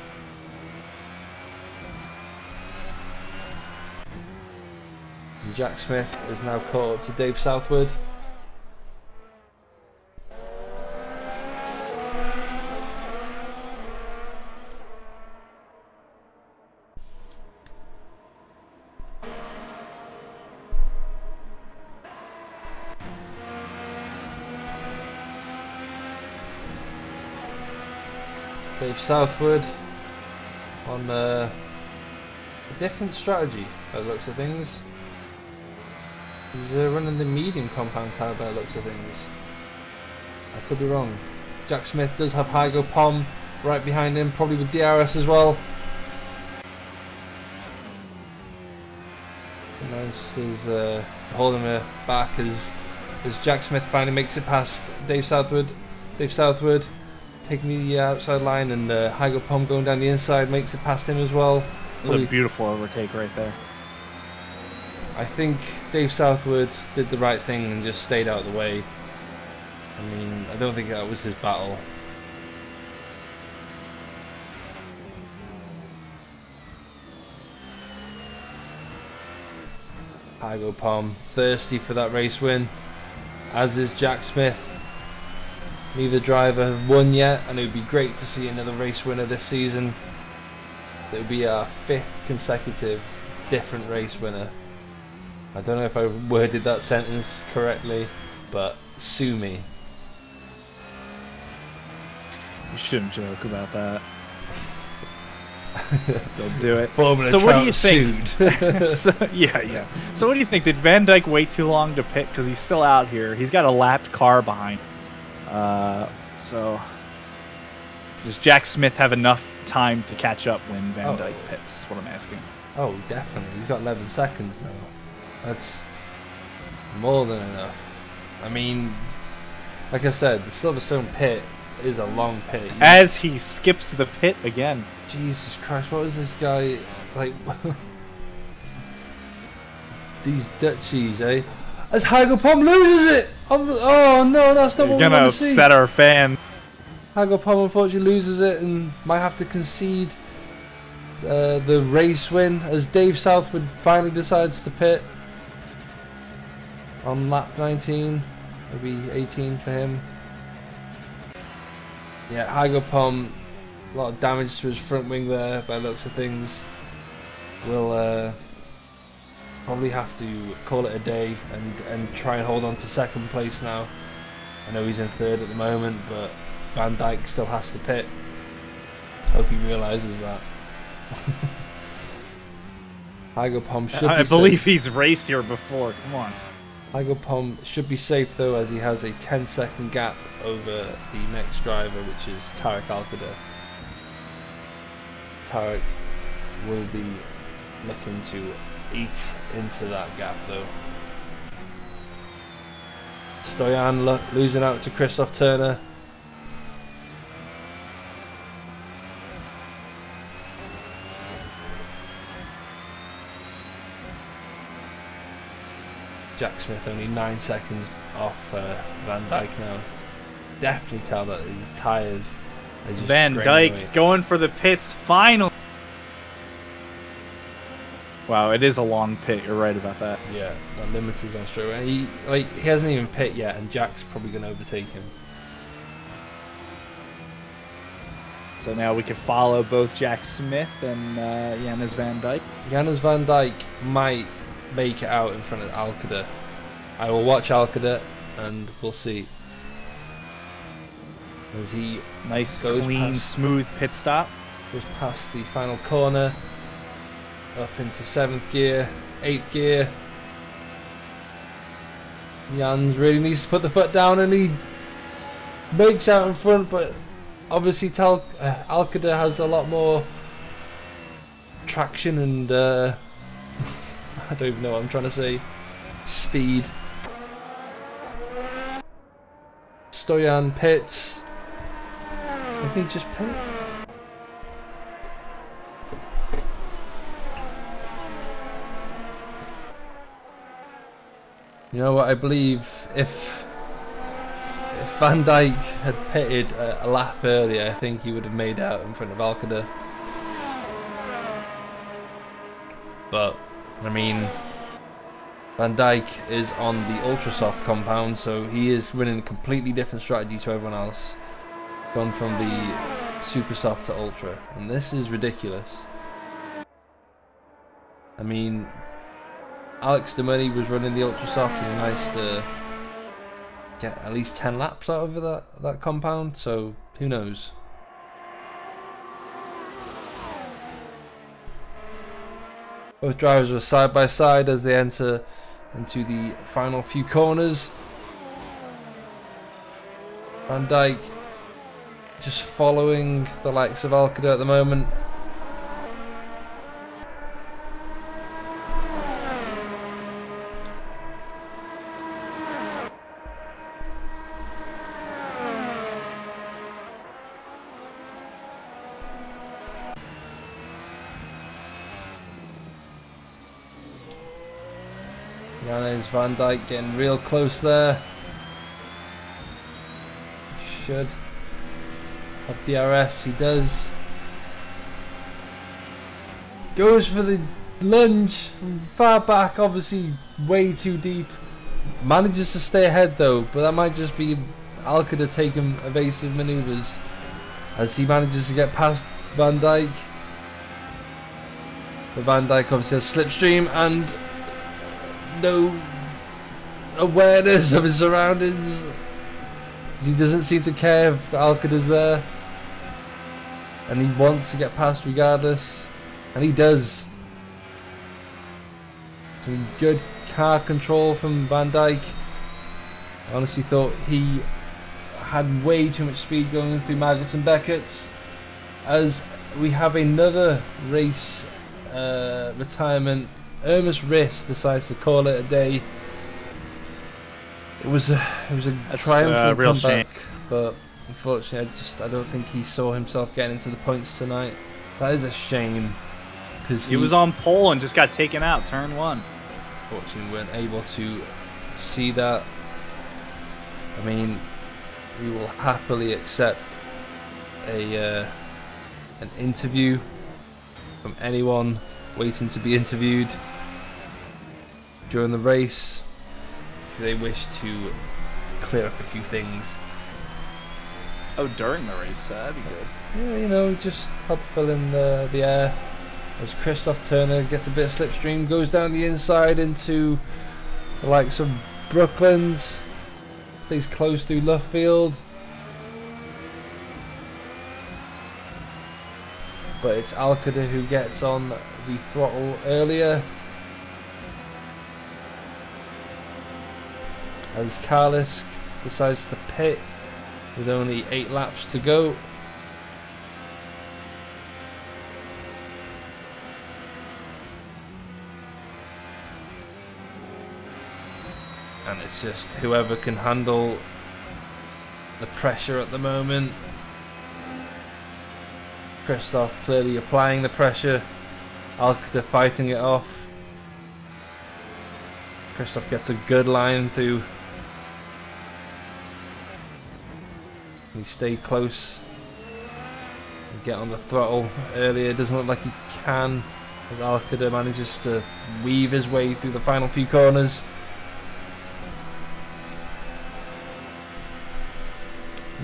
And Jack Smith is now caught up to Dave Southwood. Dave Southwood on a different strategy by the looks of things. He's running the medium compound tyre by the looks of things. I could be wrong. Jack Smith does have Hygo Pom right behind him, probably with DRS as well. Nice is holding her back as Jack Smith finally makes it past Dave Southwood. Dave Southwood taking the outside line, and Hygo Pom going down the inside makes it past him as well. It was a beautiful overtake right there. I think Dave Southwood did the right thing and just stayed out of the way. I mean, I don't think that was his battle. Hygo Pom thirsty for that race win, as is Jack Smith. Neither driver have won yet, and it would be great to see another race winner this season. It would be our 5th consecutive different race winner. I don't know if I worded that sentence correctly, but sue me. You shouldn't joke about that. They'll do it. Formula so Trout what do you think? Yeah. So what do you think? Did Van Dyke wait too long to pit? Because he's still out here. He's got a lapped car behind. So does Jack Smith have enough time to catch up when Van Dyke pits? Is what I'm asking. Oh, definitely. He's got 11 seconds now. That's more than enough. I mean, like I said, the Silverstone pit is a long pit. As he skips the pit again. Jesus Christ, what was this guy like? These Dutchies, eh? As Hygo Pom loses it! Oh no, that's not what we want to see. You're gonna upset our fan. Hygo Pom unfortunately loses it and might have to concede the race win as Dave Southwood finally decides to pit on lap 19, maybe 18 for him. Yeah, Hygo Pom, a lot of damage to his front wing there by the looks of things. Will probably have to call it a day and try and hold on to second place now. I know he's in third at the moment, but Van Dyke still has to pit. Hope he realises that. Hygo Pom should I be believe safe. he's raced here before. Come on. Hygo Pom should be safe though, as he has a 10-second gap over the next driver, which is Tarek Alcada. Tarek will be looking to eat into that gap though. Stoyan losing out to Christoph Turner. Jack Smith only 9 seconds off Van Dyke now. Definitely tell that his tyres are just Van graining Dyke away. going for the pits finally. Wow, it is a long pit. You're right about that. Yeah, that limits his on straight away. He hasn't even pit yet, and Jack's probably going to overtake him. So now we can follow both Jack Smith and Jannes Van Dyke. Jannes Van Dyke might make it out in front of Alcada. I will watch Alcada, and we'll see. As he Nice, goes clean, past, smooth pit stop. goes past the final corner, up into 7th gear, 8th gear. Jans really needs to put the foot down, and he breaks out in front, but obviously Alcada has a lot more traction and I don't even know what I'm trying to say. Speed. Stoyan pits. Isn't he just pit? You know what? I believe if Van Dyke had pitted a lap earlier, I think he would have made out in front of Alcada. But I mean, Van Dyke is on the ultra soft compound, so he is running a completely different strategy to everyone else. Gone from the super soft to ultra, and this is ridiculous. I mean, Alex DeMoney was running the ultra soft, and he managed to get at least 10 laps out of that compound, so who knows. Both drivers were side by side as they enter into the final few corners. Van Dyke just following the likes of Alcada at the moment. Yanis Van Dijk getting real close there. Should have DRS. He does. Goes for the lunge from far back, obviously way too deep. Manages to stay ahead though, but that might just be Alcada taking evasive manoeuvres as he manages to get past Van Dijk. But Van Dijk obviously has slipstream and no awareness of his surroundings. He doesn't seem to care if Alcada's there, and he wants to get past regardless, and he does. Some good car control from Van Dijk. I honestly thought he had way too much speed going through Maggots and Beckett's, as we have another race retirement. Irmis Riss decides to call it a day. It was a triumphant real comeback, shame. but unfortunately, I don't think he saw himself getting into the points tonight. That is a shame, because He was on pole and just got taken out, turn 1. Unfortunately, weren't able to see that. I mean, we will happily accept an interview from anyone waiting to be interviewed during the race if they wish to clear up a few things. Oh, during the race, that'd be good. Yeah, you know, just help fill in the air. As Christoph Turner gets a bit of slipstream, goes down the inside into the likes of Brooklands, stays close through Luffield. But it's Alcada who gets on the throttle earlier, as Karlisk decides to pit with only 8 laps to go. And it's just whoever can handle the pressure at the moment. Christoph clearly applying the pressure, Alcada fighting it off. Christoph gets a good line through. He stayed close and get on the throttle earlier. Doesn't look like he can, as Alcada manages to weave his way through the final few corners.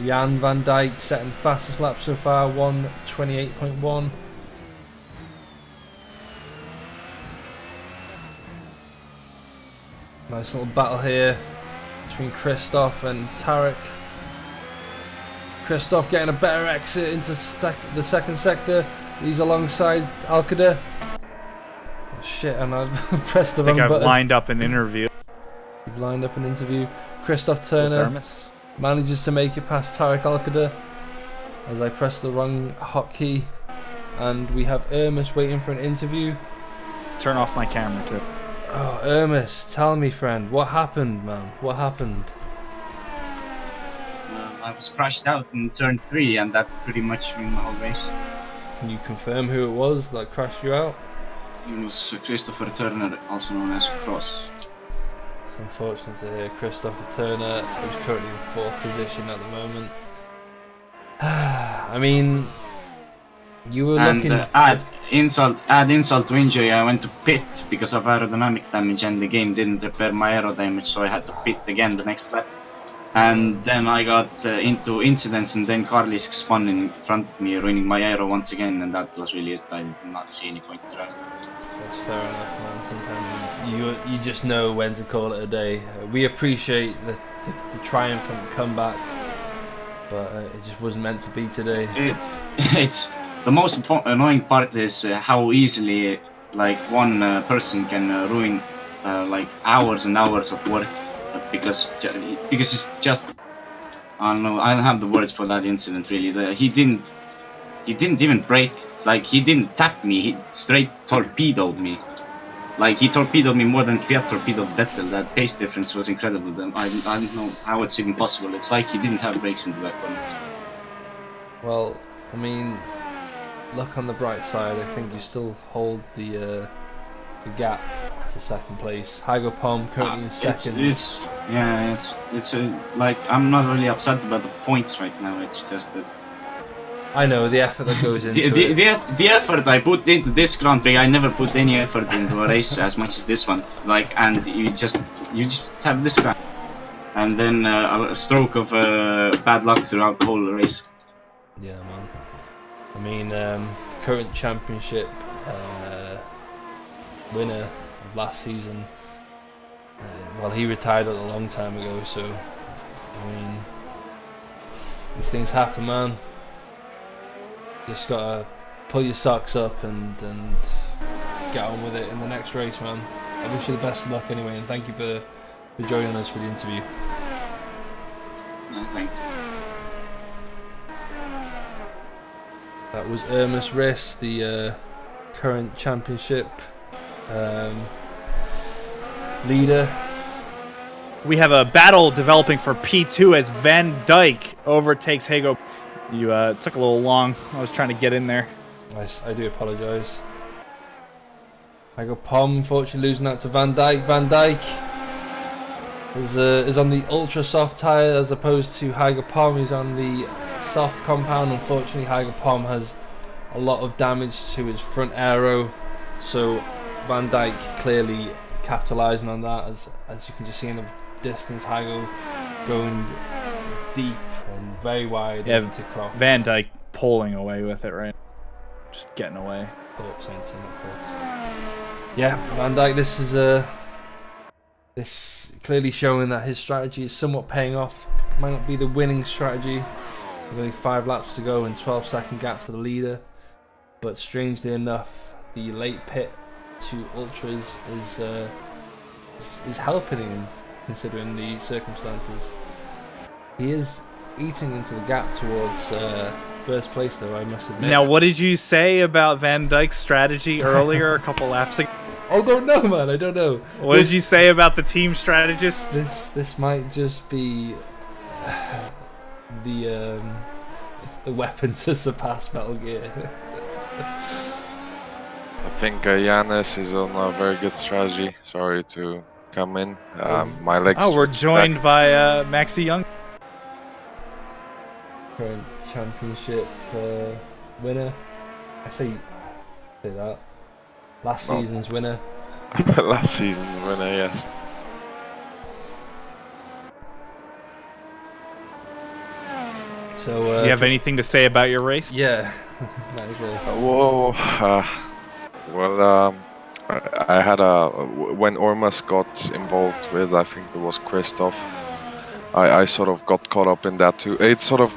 Jan Van Dijk setting fastest lap so far, 1:28.1. Nice little battle here between Christoph and Tarek. Christoph getting a better exit into the second sector. He's alongside Alcada. Oh, shit, and I've pressed the wrong button. I think I've lined up an interview. You've lined up an interview. Christoph Turner manages to make it past Tarek Alcada as I press the wrong hotkey, and we have Irmis waiting for an interview. Turn off my camera too. Oh, Irmis, tell me, friend, what happened, man? What happened? I was crashed out in turn 3, and that pretty much ruined my whole race. Can you confirm who it was that crashed you out? It was Christopher Turner, also known as Cross. It's unfortunate to hear. Christopher Turner, who's currently in 4th position at the moment. I mean, you were looking. Add insult to injury. I went to pit because of aerodynamic damage, and the game didn't repair my aero damage, so I had to pit again the next lap. And then I got into incidents, and then Karlisk spun in front of me, ruining my aero once again, and that was really it. I did not see any point to drive. That's fair enough, man. Sometimes you just know when to call it a day. We appreciate the triumphant comeback, but it just wasn't meant to be today. It's the most annoying part is how easily like one person can ruin like hours and hours of work because it's just, I don't know, I don't have the words for that incident really. He didn't even brake. Like, he didn't tap me, he straight torpedoed me. Like, he torpedoed me more than Fiat torpedoed Vettel. That pace difference was incredible. I don't know how it's even possible. It's like he didn't have brakes into that corner. Well, I mean, look on the bright side. I think you still hold the gap to second place. Hygo Palm currently in second. It's like I'm not really upset about the points right now. It's just that I know the effort that goes into it. The effort I put into this Grand Prix, I never put any effort into a race as much as this one. Like, and you just have this guy, and then a stroke of bad luck throughout the whole race. Yeah, man. I mean, current championship winner of last season. Well, he retired a long time ago, so I mean, these things happen, man. Just gotta pull your socks up and get on with it in the next race, man. I wish you the best of luck anyway, and thank you for joining us for the interview. No, thank you. That was Ermus Riss, the current championship leader. We have a battle developing for P2 as Van Dyke overtakes Hago. You took a little long. I was trying to get in there. I do apologise. Hago Palm unfortunately losing out to Van Dyke. Van Dyke is on the ultra soft tyre as opposed to Hago Palm. He's on the soft compound. Unfortunately, Hago Palm has a lot of damage to his front aero, so Van Dyke clearly capitalising on that. As you can just see in the distance, Hago going deep and very wide into Croft. Van Dyke pulling away with it, right? Just getting away. Yeah, Van Dyke. This is this clearly showing that his strategy is somewhat paying off. Might not be the winning strategy with only 5 laps to go and 12-second gap to the leader, but strangely enough, the late pit to ultras is helping him considering the circumstances. He is eating into the gap towards first place, though, I must admit. Now, what did you say about Van Dyke's strategy earlier, a couple laps ago? I don't know, man. I don't know. What did you say about the team strategist? This might just be the weapon to surpass Metal Gear. I think Giannis is on a very good strategy. Sorry to come in. My legs. Oh, we're joined by Maxi Young. Current championship winner. I say that. Last season's winner. Last season's winner, yes. So, do you have anything to say about your race? Yeah, might as well. Well, I had when Ormas got involved with, I think it was Christoph. I sort of got caught up in that too. It sort of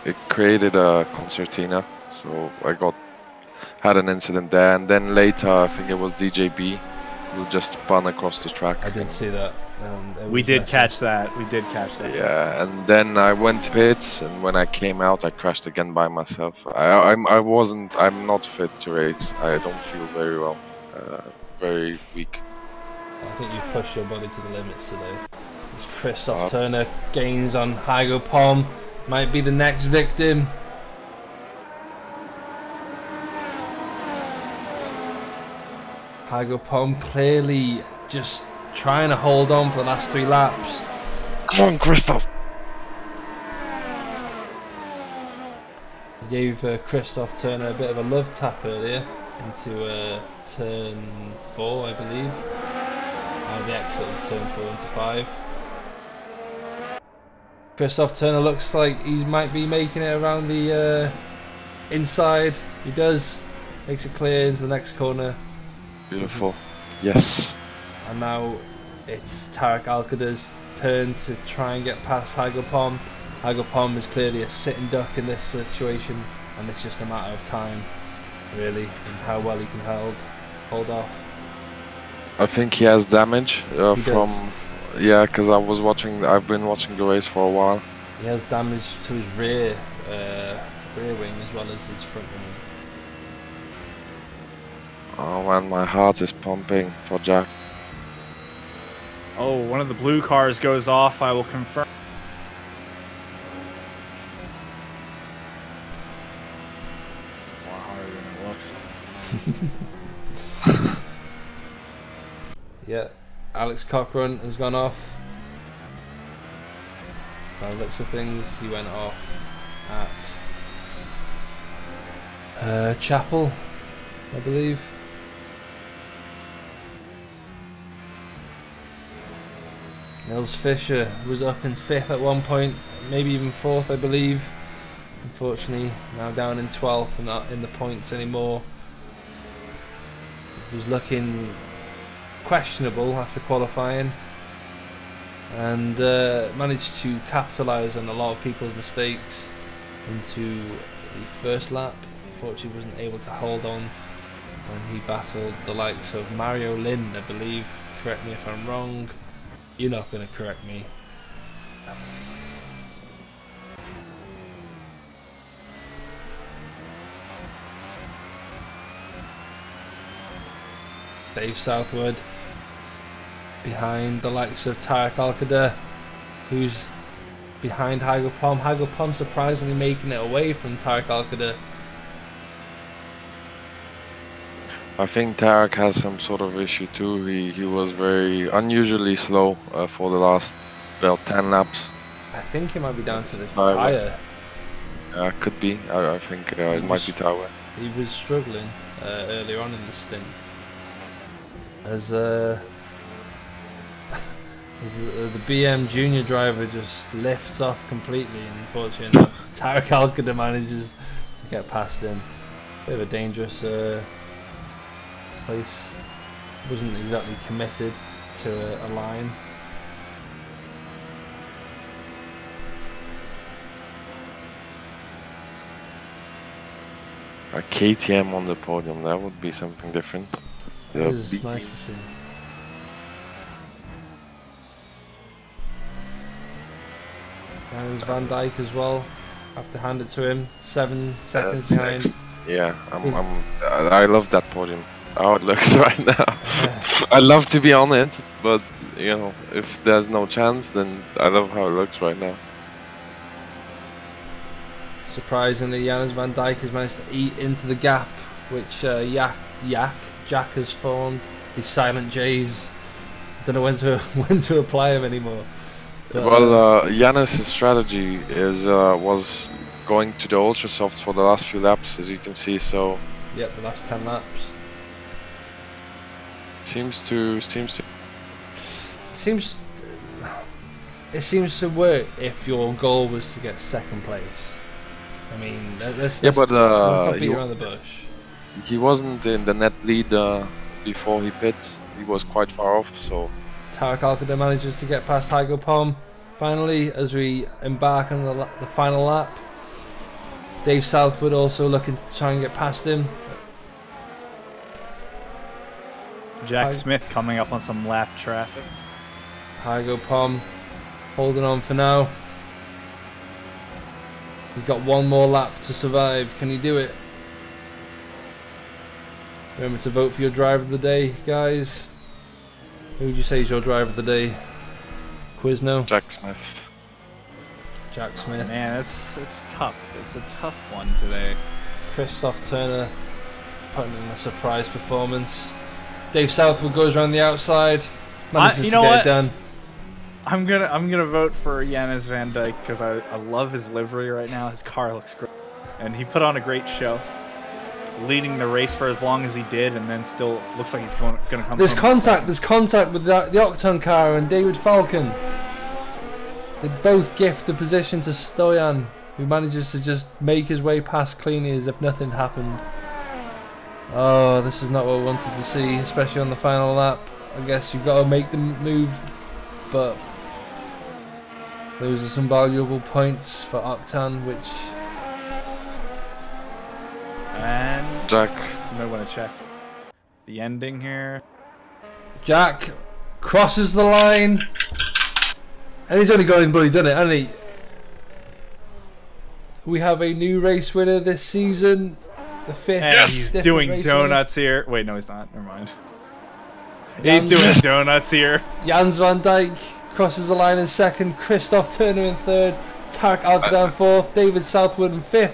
it created a concertina, so I had an incident there, and then later I think it was DJB who just spun across the track. I did see that. We did catch that. We did catch that. Yeah, and then I went to pits, and when I came out, I crashed again by myself. I'm not fit to race. I don't feel very well. Very weak. I think you've pushed your body to the limits today. As Christoph Turner gains on Hago Palm, might be the next victim. Hago Palm clearly just trying to hold on for the last 3 laps. Come on, Christoph! He gave Christoph Turner a bit of a love tap earlier into turn 4, I believe. The exit of turn 4 into 5. Christoph Turner looks like he might be making it around the inside. He does. Makes it clear into the next corner. Beautiful. Yes. And now it's Tarek Alcada's turn to try and get past Hago Palm. Hago Palm is clearly a sitting duck in this situation, and it's just a matter of time, really, and how well he can hold off. I think he has damage from does. Yeah, because I've been watching the race for a while. He has damage to his rear wing as well as his front wing. Oh man, my heart is pumping for Jack. Oh, one of the blue cars goes off, I will confirm. It's a lot harder than it looks. Yeah, Alex Cochran has gone off. By the looks of things, he went off at Chapel, I believe. Nils Fischer was up in 5th at one point, maybe even 4th, I believe. Unfortunately, now down in 12th and not in the points anymore. He was looking questionable after qualifying, and managed to capitalise on a lot of people's mistakes into the first lap. Unfortunately, wasn't able to hold on when he battled the likes of Mario Lind, I believe. Correct me if I'm wrong. You're not going to correct me. Dave Southwood behind the likes of Tarek Alcada, who's behind Hagopom. Hagopom surprisingly making it away from Tarek Alcada. I think Tarek has some sort of issue too. He was very unusually slow for the last, well, 10 laps. I think it might be down to the tyre. Could be. I think it might be tyre. He was struggling earlier on in the stint. As the BM junior driver just lifts off completely, and unfortunately enough, Tarek Alcada manages to get past him. Bit of a dangerous place. Wasn't exactly committed to a line. A KTM on the podium, that would be something different. It was nice to see. There's Van Dijk as well. Have to hand it to him. 7 seconds behind. Yeah, I love that podium. How it looks right now. I love to be on it, but you know, if there's no chance, then I love how it looks right now. Surprisingly, Janus Van Dijk has managed to eat into the gap, which Jack has formed. These silent J's. Don't know when to apply them anymore. But, well, Janus' strategy is was going to the ultra softs for the last few laps, as you can see. So. Yep, the last 10 laps. It seems to work if your goal was to get second place. I mean, let's not beat around the bush. He wasn't in the net lead before he pit. He was quite far off. So Tarek Alcada manages to get past Hagopom finally as we embark on the final lap. Dave Southwood also looking to try and get past him. Jack Smith coming up on some lap traffic. Hagopom holding on for now. He's got one more lap to survive. Can he do it? Remember to vote for your driver of the day, guys. Who would you say is your driver of the day? Quizno? Jack Smith. Jack Smith. Man, it's tough. It's a tough one today. Christoph Turner putting in a surprise performance. Dave Southwood goes around the outside. Manages to get it done. I'm gonna vote for Janus Van Dijk because I love his livery right now. His car looks great, and he put on a great show, leading the race for as long as he did, and then still looks like he's gonna come. There's contact with the Octon car and David Falcon. They both gift the position to Stoyan, who manages to just make his way past cleanly as if nothing happened. Oh, this is not what we wanted to see, especially on the final lap. I guess you've got to make the move, but those are some valuable points for Octan, which... And Jack. You might want to check the ending here. Jack crosses the line, and he's only going bloody done it, hasn't he? We have a new race winner this season. The 5th. Yes! He's doing donuts here. Wait, no, he's not. Never mind. He's doing donuts here. Jans Van Dijk crosses the line in 2nd. Christoph Turner in 3rd. Tarek Alcada in 4th. David Southwood in 5th.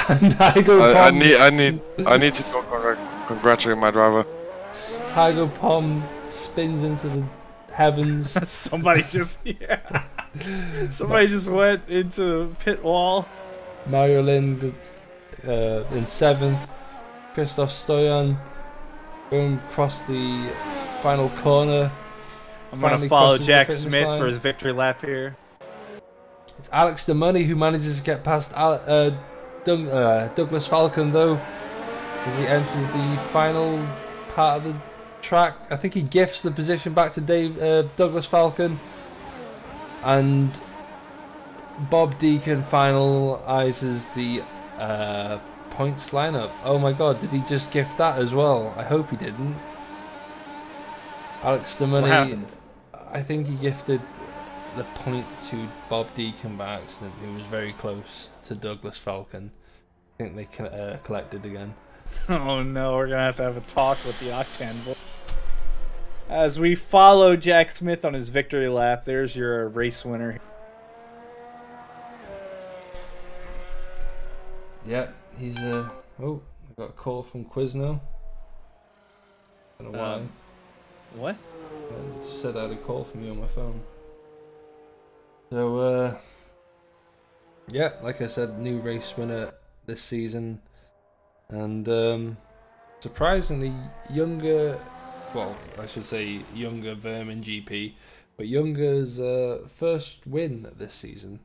And I need to congratulate my driver. Hagopom spins into the heavens. Somebody just somebody just went into the pit wall. Mario Lind in 7th. Christoph Stoyan going across the final corner. I'm going to follow Jack Smith for his victory lap here. It's Alex DeMoney who manages to get past Douglas Falcon, though, as he enters the final part of the track. I think he gifts the position back to Douglas Falcon, and Bob Deacon finalizes the points lineup. Oh my god, did he just gift that as well? I hope he didn't. Alex DeMoney, I think he gifted the point to Bob Deacon by accident, who was very close to Douglas Falcon. I think they collected again. Oh no, we're going to have a talk with the Octane boy. As we follow Jack Smith on his victory lap, there's your race winner. Yeah, he's oh, I got a call from Quizno. Don't know why. What? I just said I had a call from you on my phone. So, yeah, like I said, new race winner this season, and surprisingly younger. Well, I should say younger Vermin GP, but younger's first win this season,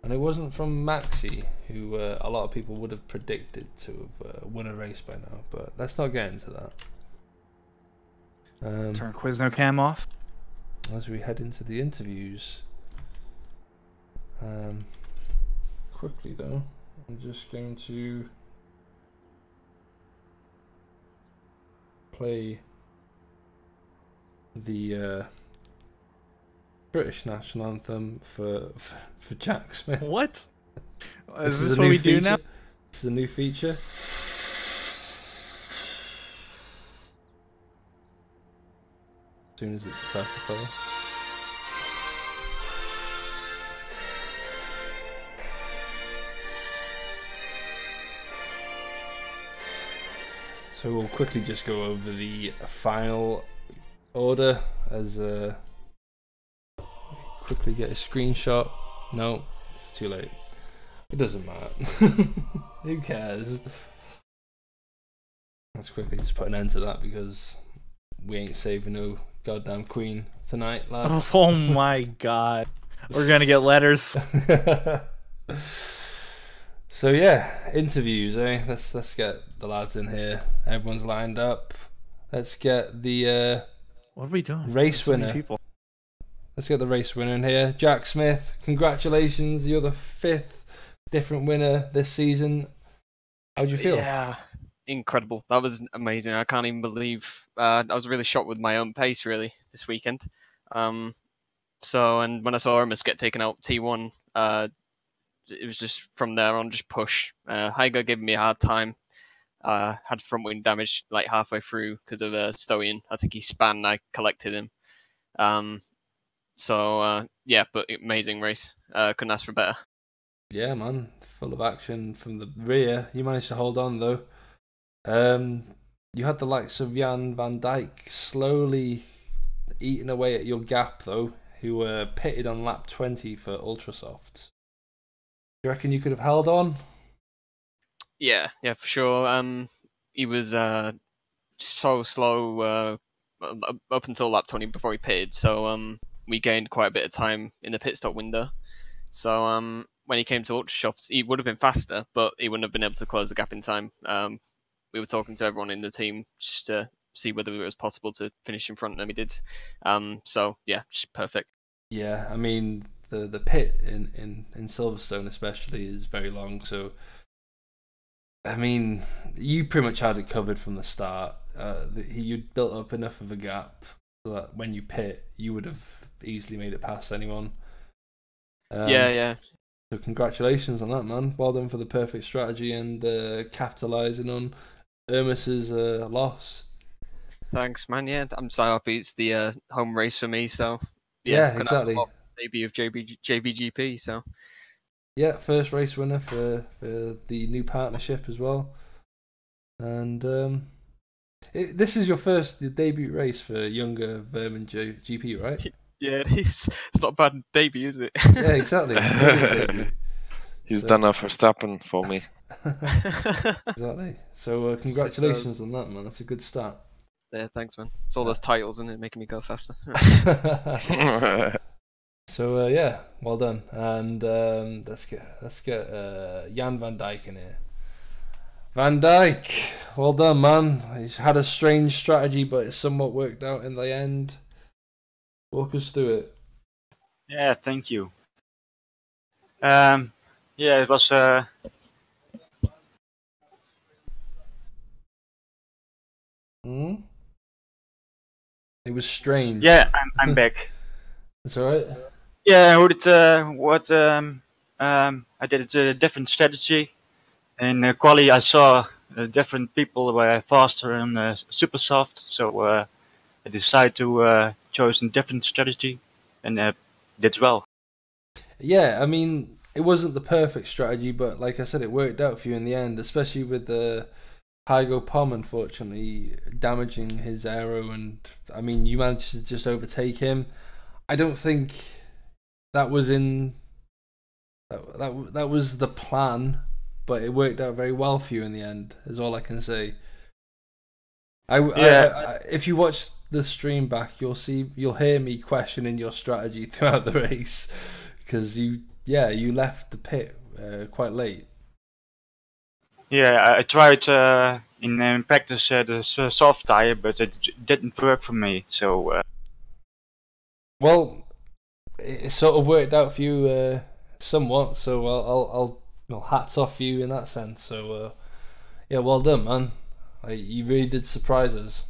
and it wasn't from Maxi, who a lot of people would have predicted to have won a race by now. But let's not get into that. Turn Quizno cam off as we head into the interviews. Quickly though, I'm just going to play the British national anthem for Jack Smith. What? Is this what we do now? This is a new feature. As soon as it decides to play. So we'll quickly just go over the final order as quickly get a screenshot. No, it's too late. It doesn't matter. Who cares? Let's quickly just put an end to that because we ain't saving no goddamn queen tonight, lads. Oh my god. We're gonna get letters. So yeah, interviews, eh? Let's get the lads in here. Everyone's lined up. Let's get the what are we doing? Race winner. People. Let's get the race winner in here. Jack Smith, congratulations. You're the 5th different winner this season. How'd you feel? Yeah, incredible. That was amazing. I can't even believe. I was really shocked with my own pace, really, this weekend. And when I saw Hermes get taken out T1, it was just from there on, just push. Heiger gave me a hard time. Had front wing damage like halfway through because of Stoyan. I think he span. I collected him. Yeah, but amazing race. Couldn't ask for better. Yeah, man, full of action from the rear. You managed to hold on though. You had the likes of Jan van Dijk slowly eating away at your gap though, who were pitted on lap 20 for Ultrasofts. Do you reckon you could have held on? Yeah, for sure. He was so slow up until lap 20 before he pitted, so we gained quite a bit of time in the pit stop window. So when he came to Ultrasofts, he would have been faster, but he wouldn't have been able to close the gap in time. We were talking to everyone in the team just to see whether it was possible to finish in front, and we did. So yeah, just perfect. Yeah, I mean the pit in Silverstone especially is very long, so I mean you pretty much had it covered from the start. You'd built up enough of a gap so that when you pit, you would have easily made it past anyone. Yeah. So congratulations on that, man. Well done for the perfect strategy and capitalising on Hermes's loss. Thanks, man. Yeah, I'm so happy it's the home race for me. So yeah exactly. Debut of JBGP. So yeah, first race winner for the new partnership as well. And This is your debut race for younger Vermin GP, right? Yeah, it's not a bad debut, is it? Yeah, exactly. Brilliant debut. He's done a Verstappen for me. Exactly. So congratulations on that, man. That's a good start. Yeah, thanks, man. It's all those titles, isn't it, making me go faster. So yeah, well done. And let's get Jan van Dijk in here. Van Dijk, well done, man. He's had a strange strategy, but it's somewhat worked out in the end. Walk us through it. Yeah, thank you. Yeah, it was. It was strange. Yeah, I'm back. It's alright. Yeah, I heard it. What I did a different strategy. In quali, I saw different people were faster and super soft, so I decided to choose a different strategy, and did well. Yeah, I mean, it wasn't the perfect strategy, but like I said, it worked out for you in the end, especially with the Hygo Pom, unfortunately, damaging his aero, and I mean, you managed to just overtake him. I don't think that was in that was the plan, but it worked out very well for you in the end. Is all I can say. If you watch the stream back, you'll hear me questioning your strategy throughout the race, because you left the pit quite late. Yeah, I tried in practice the soft tire, but it didn't work for me. So well, it sort of worked out for you somewhat. So I'll hats off for you in that sense. So yeah, well done, man. You really did surprise us.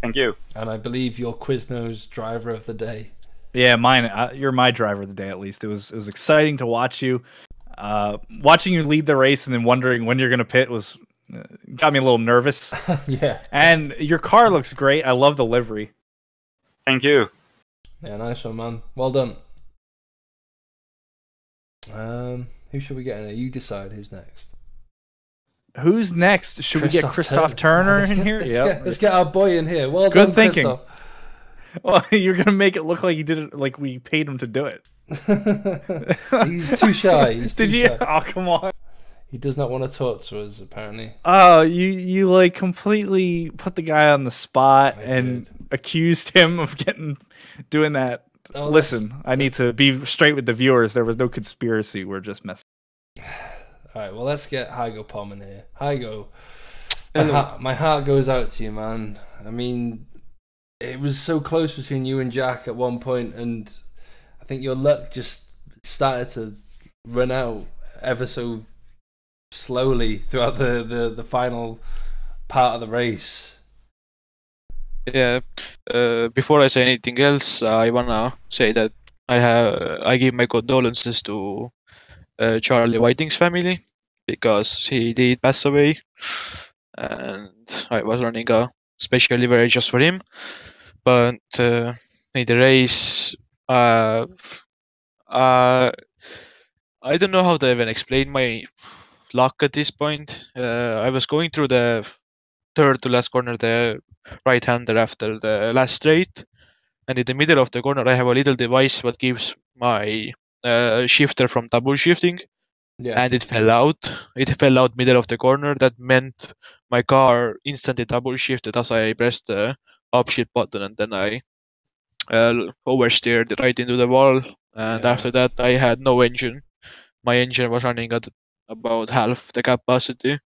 Thank you. And I believe you're Quiznos driver of the day. Yeah, mine. You're my driver of the day, at least. It was exciting to watch you. Watching you lead the race and then wondering when you're going to pit got me a little nervous. Yeah. And your car looks great. I love the livery. Thank you. Yeah, nice one, man. Well done. Who should we get in here? You decide who's next. Who's next? Should we get Christoph Turner in here? Let's get our boy in here. Well Good done, thinking. Christoph. Well, you're gonna make it look like he did it, like we paid him to do it. He's too shy. Did you? Oh, come on. He does not want to talk to us, apparently. Oh, you like completely put the guy on the spot and accused him of doing that. Oh, listen, I need to be straight with the viewers. There was no conspiracy. We're just messing. All right, well, let's get Hygo Pom in here. Hygo, my heart goes out to you, man. I mean, it was so close between you and Jack at one point, and I think your luck just started to run out ever so slowly throughout the final part of the race. Yeah. Before I say anything else, I wanna say that I give my condolences to Charlie Whiting's family, because he did pass away, and I was running a special livery just for him. But in the race, I don't know how to even explain my luck at this point. I was going through the third to last corner, the right-hander after the last straight, and in the middle of the corner I have a little device what gives my shifter from double shifting. Yeah. And it fell out. It fell out middle of the corner. That meant my car instantly double shifted as I pressed the upshift button, and then I oversteered right into the wall. And after that, I had no engine. My engine was running at about half the capacity,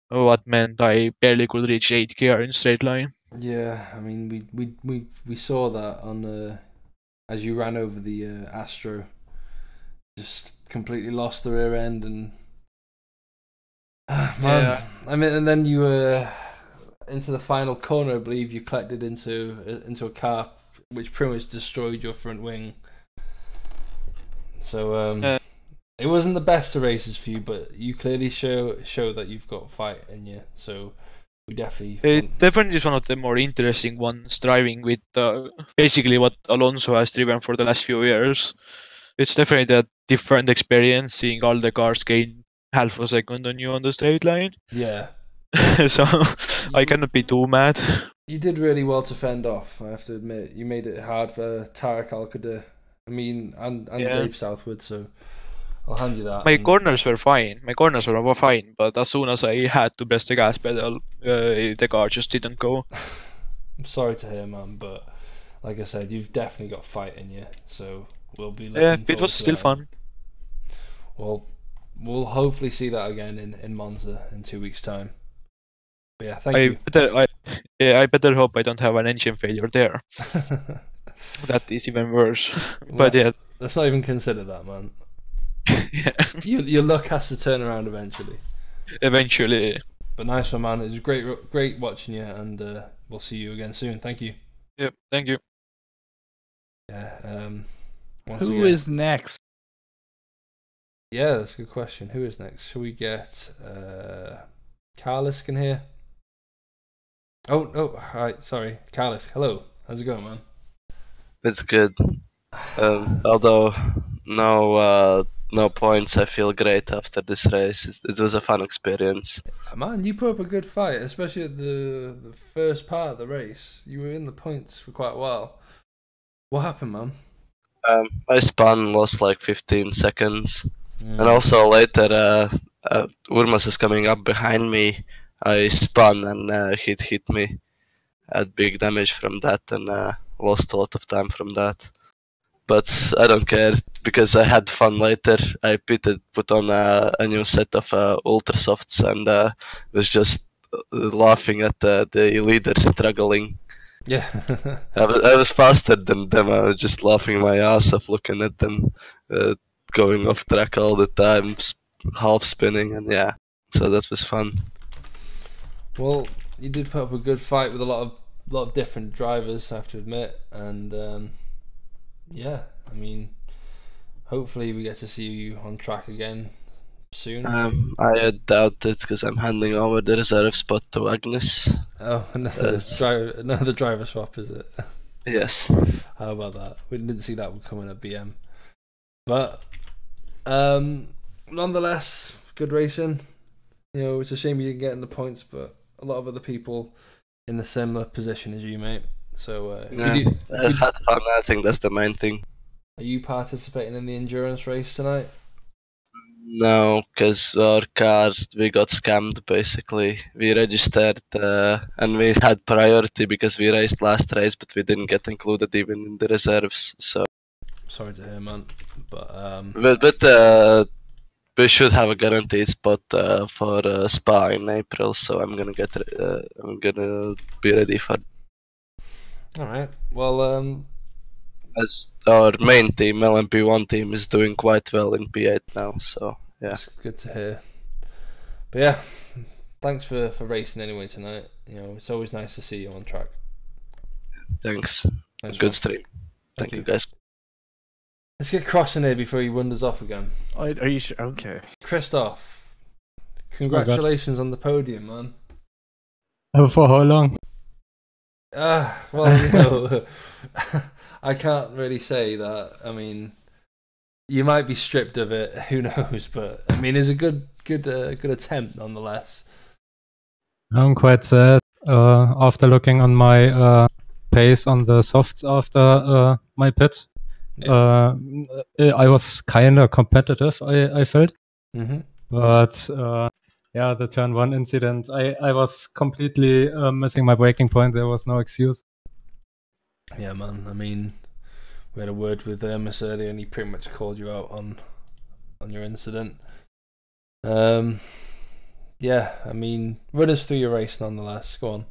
what meant I barely could reach 8 km in straight line. Yeah, I mean, we saw that on as you ran over the Astro. Just completely lost the rear end, and man, I mean, and then you were into the final corner. I believe you collected into a car, which pretty much destroyed your front wing. So it wasn't the best of races for you, but you clearly show that you've got fight in you. So we definitely. It definitely is one of the more interesting ones, driving with basically what Alonso has driven for the last few years. It's definitely a different experience seeing all the cars gain half a second on you on the straight line. Yeah. so I cannot be too mad. You did really well to fend off, I have to admit. You made it hard for Tarek Alcada, and Dave Southwood, so I'll hand you that. My corners were fine. But as soon as I had to press the gas pedal, the car just didn't go. I'm sorry to hear, man, but like I said, you've definitely got fight in you, so we'll be looking Yeah, it forward was to still that. fun. Well, we'll hopefully see that again in Monza in 2 weeks' time. But yeah, thank you. I better hope I don't have an engine failure there. That is even worse. But yeah. Let's not even consider that, man. Yeah. Your luck has to turn around eventually. Eventually. But nice one, man. It was great watching you, and we'll see you again soon. Thank you. Yep, thank you. Yeah. Who is next? Yeah, that's a good question. Who is next? Shall we get Carlos in here? Oh, hi. Sorry, Carlos. Hello. How's it going, man? It's good. Although no points, I feel great after this race. It was a fun experience. Man, you put up a good fight, especially at the first part of the race. You were in the points for quite a while. What happened, man? I spun, lost like 15 seconds. And also later, Urmas was coming up behind me. I spun and he hit me. Had big damage from that and lost a lot of time from that. But I don't care because I had fun later. I put on a new set of ultra softs and was just laughing at the leaders struggling. Yeah. I was faster than them. I was just laughing my ass off looking at them going off track all the time, half spinning, and yeah. So that was fun. Well, you did put up a good fight with a lot of different drivers, I have to admit, and yeah, I mean, hopefully we get to see you on track again soon. I doubt it because I'm handing over the reserve spot to Agnes. Oh, another driver swap, is it? Yes. How about that? We didn't see that one coming at BM, but nonetheless, good racing. You know, it's a shame you didn't get in the points, but a lot of other people in a similar position as you, mate. So I had fun. I think that's the main thing. Are you participating in the endurance race tonight? No, because our car, we got scammed basically. We registered and we had priority because we raced last race, but we didn't get included even in the reserves. So sorry to hear, man. But we should have a guaranteed spot for Spa in April. So I'm gonna be ready for. All right. Well, as our main team, LMP1 team, is doing quite well in P8 now, so yeah. That's good to hear. But yeah, thanks for racing anyway tonight. You know, it's always nice to see you on track. Thanks. Good stream. Thank you, guys. Let's get Cross in here before he wanders off again. Are you sure? Okay. Christoph, congratulations on the podium, man. For how long? Well, you know, I can't really say that. I mean, you might be stripped of it. Who knows? But I mean, it's a good attempt nonetheless. I'm quite sad after looking on my pace on the softs after my pit. Yeah. I was kind of competitive. I felt, but yeah, the turn one incident, I was completely missing my braking point. There was no excuse. Yeah, man. I mean, we had a word with Miss earlier, and he pretty much called you out on your incident. Yeah, I mean, run us through your race nonetheless. Go on.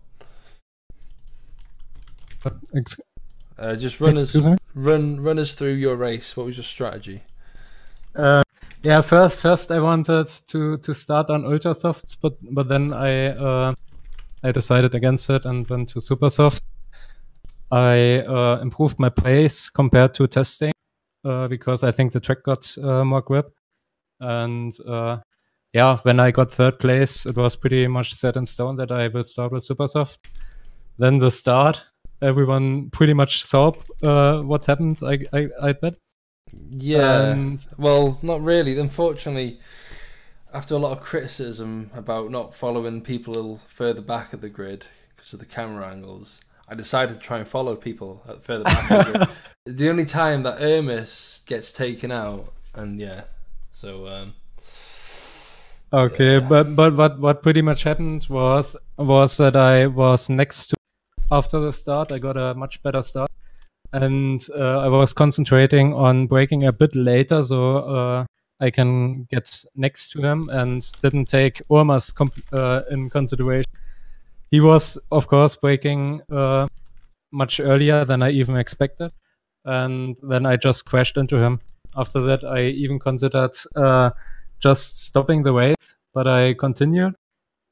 Just run us through your race. What was your strategy? Yeah, first I wanted to start on ultra softs, but then I decided against it and went to super soft. I improved my pace compared to testing because I think the track got more grip. And yeah, when I got third place, it was pretty much set in stone that I will start with super soft. Then the start, everyone pretty much saw what happened. I bet. Yeah. Well, not really. Unfortunately, after a lot of criticism about not following people further back of the grid because of the camera angles, I decided to try and follow people at further back of the grid. The only time that Ermis gets taken out, and so Okay, yeah. but what pretty much happened was that I was next to after the start. I got a much better start, and I was concentrating on braking a bit later, so I can get next to him, and didn't take Urmas in consideration. He was, of course, braking much earlier than I even expected, and then I just crashed into him. After that, I even considered just stopping the race, but I continued,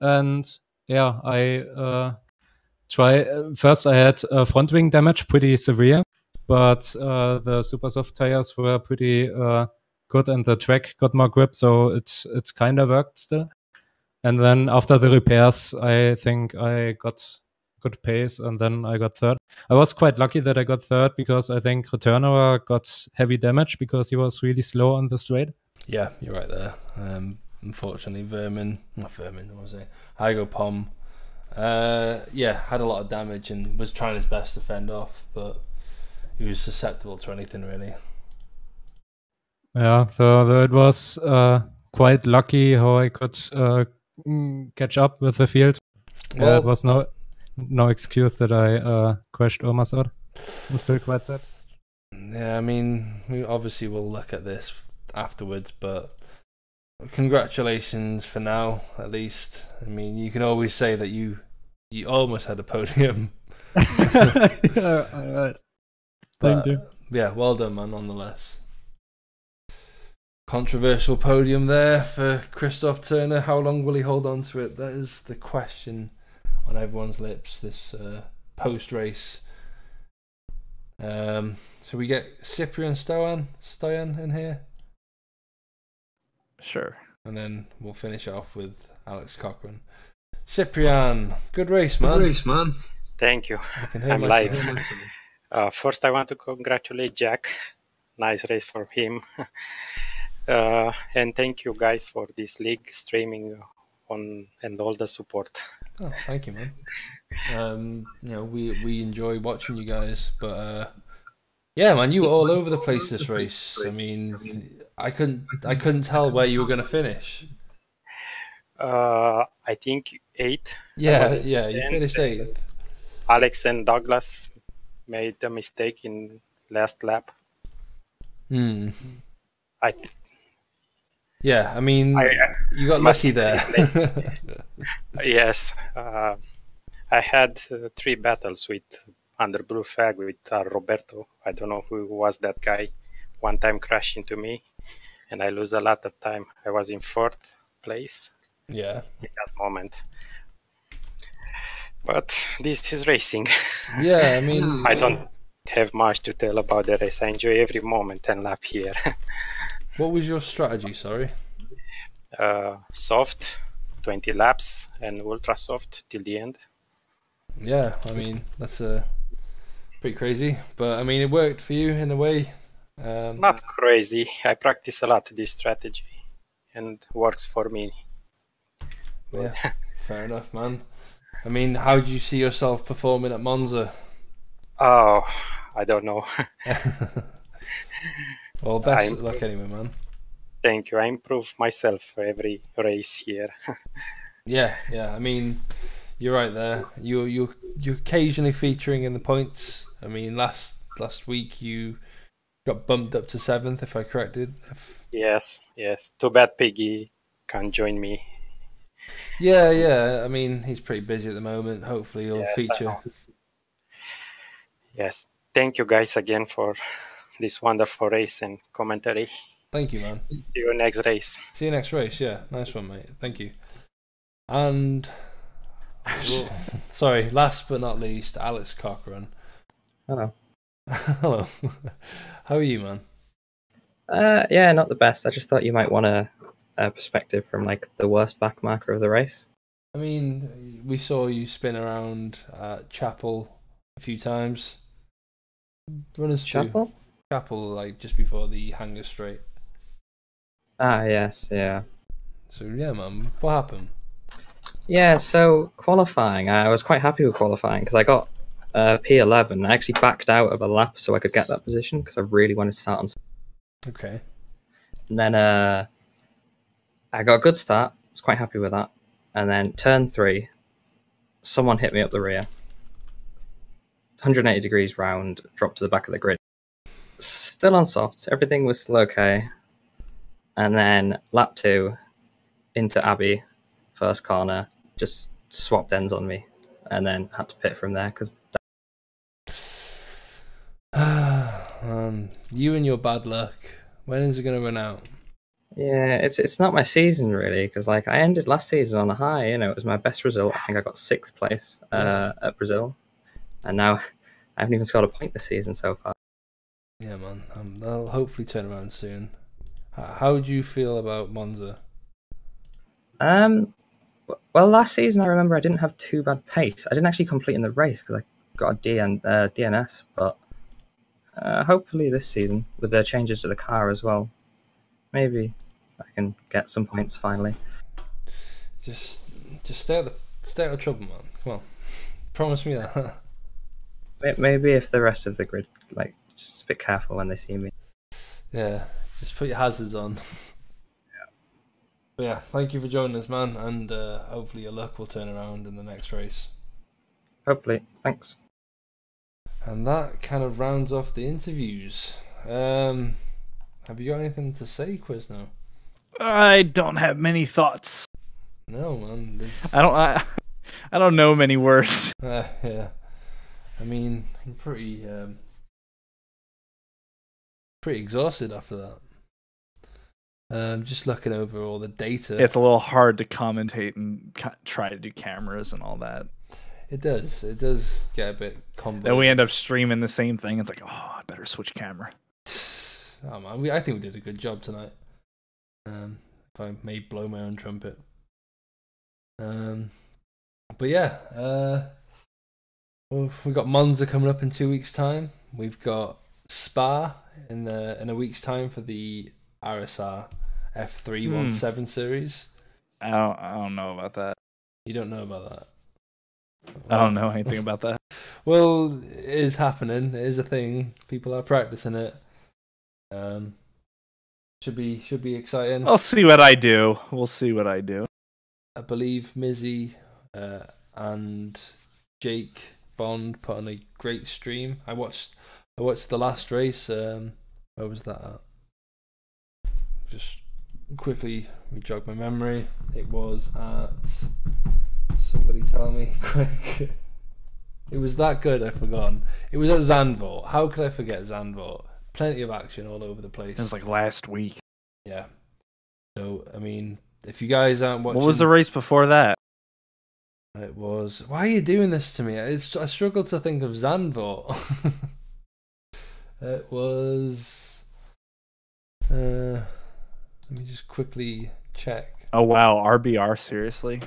and yeah, I first I had front wing damage, pretty severe, but the super soft tires were pretty good, and the track got more grip, so it kind of worked still. And then after the repairs, I think I got good pace, and then I got third. I was quite lucky that I got third because I think Returner got heavy damage because he was really slow on the straight. Yeah, you're right there. Unfortunately, not Vermin, what was it? Hygo Pom, had a lot of damage and was trying his best to fend off, but he was susceptible to anything really. Yeah, so it was quite lucky how I could catch up with the field. Well, it was no excuse that I crashed Urmas out. I'm still quite sad. Yeah, I mean, we obviously will look at this afterwards, but congratulations for now, at least. I mean, you can always say that you almost had a podium. Yeah, alright. Thank you. Yeah, well done, man, nonetheless. Controversial podium there for Christoph Turner. How long will he hold on to it? That is the question on everyone's lips this post-race. So we get Cyprian Stoyan in here? Sure. And then we'll finish off with Alex Cochran. Cyprian, good race, man. Thank you. I'm live. First, I want to congratulate Jack. Nice race for him. And thank you guys for this league streaming on and all the support. Oh, thank you, man. We enjoy watching you guys, but yeah, man, you were all over the place this race. I mean, I couldn't tell where you were going to finish. I think 8th. Yeah, you finished 8th. Alex and Douglas made a mistake in last lap. Yeah, I mean, you got lucky there. Yes. I had 3 battles with under blue flag with Roberto. I don't know who was that guy. One time crashed into me, and I lose a lot of time. I was in 4th place. Yeah. In that moment. But this is racing. Yeah, I mean, I don't have much to tell about the race. I enjoy every moment and lap here. What was your strategy, sorry? Soft, 20 laps, and ultra soft till the end. Yeah, I mean, that's pretty crazy. But, I mean, it worked for you in a way. Not crazy. I practice a lot this strategy, and works for me. Yeah, fair enough, man. I mean, how do you see yourself performing at Monza? Oh, I don't know. Well, best of luck anyway, man. Thank you. I improve myself for every race here. Yeah. I mean, you're right there. You're occasionally featuring in the points. I mean, last week you got bumped up to 7th, if I corrected. Yes. Too bad Piggy can't join me. Yeah. I mean, he's pretty busy at the moment. Hopefully he'll feature. Yes. Thank you guys again for this wonderful race and commentary. Thank you, man. See you next race. See you next race. Yeah, nice one, mate. Thank you. And sorry, last but not least, Alex Cochran. Hello. Hello. How are you, man? Yeah, not the best. I just thought you might want a perspective from like the worst back marker of the race. I mean, we saw you spin around Chapel a few times. Runners Chapel? Chapel, like just before the hanger straight. Ah, yes, yeah. So yeah, man, what happened? Yeah, so qualifying, I was quite happy with qualifying because I got P11. I actually backed out of a lap so I could get that position because I really wanted to start on. Okay. And then I got a good start. I was quite happy with that. And then turn 3, someone hit me up the rear. 180 degrees round, dropped to the back of the grid. Still on softs, everything was still okay. And then lap 2 into Abbey, first corner, just swapped ends on me, and then had to pit from there because. You and your bad luck. When is it gonna run out? Yeah, it's not my season really because like I ended last season on a high. You know, it was my best result. I think I got 6th place at Brazil, and now I haven't even scored a point this season so far. Yeah, man. They'll hopefully turn around soon. How do you feel about Monza? Well, last season I remember I didn't have too bad pace. I didn't actually complete in the race because I got a DNS, but hopefully this season with the changes to the car as well, maybe I can get some points finally. Just stay out of trouble, man. Come on, promise me that. Maybe if the rest of the grid like just a bit careful when they see me. Yeah, just put your hazards on. But yeah, thank you for joining us, man, and hopefully your luck will turn around in the next race. Hopefully, thanks. And that kind of rounds off the interviews. Have you got anything to say, Quizno? I don't have many thoughts. No, man. I don't know many words. Yeah. I mean, I'm pretty exhausted after that. Just looking over all the data. It's a little hard to commentate and try to do cameras and all that. It does get a bit convoluted. Then we end up streaming the same thing. It's like, oh, I better switch camera. Oh man, I think we did a good job tonight. If I may blow my own trumpet. But yeah, well, we've got Monza coming up in 2 weeks' time. We've got Spa in a week's time for the RSR F317 series. I don't know about that. You don't know about that? I don't know anything about that. Well, it is happening. It is a thing. People are practicing it. Should be exciting. I'll see what I do. We'll see what I do. I believe Mizzy and Jake Bond put on a great stream. I watched the last race. Where was that at? Just quickly jog my memory. It was at, somebody tell me quick. It was that good, I've forgotten. It was at Zandvoort. How could I forget Zandvoort? Plenty of action all over the place. It was like last week. Yeah. So, I mean, if you guys aren't watching... What was the race before that? It was... Why are you doing this to me? I struggle to think of Zandvoort. It was... let me just quickly check. Oh, wow. RBR, seriously?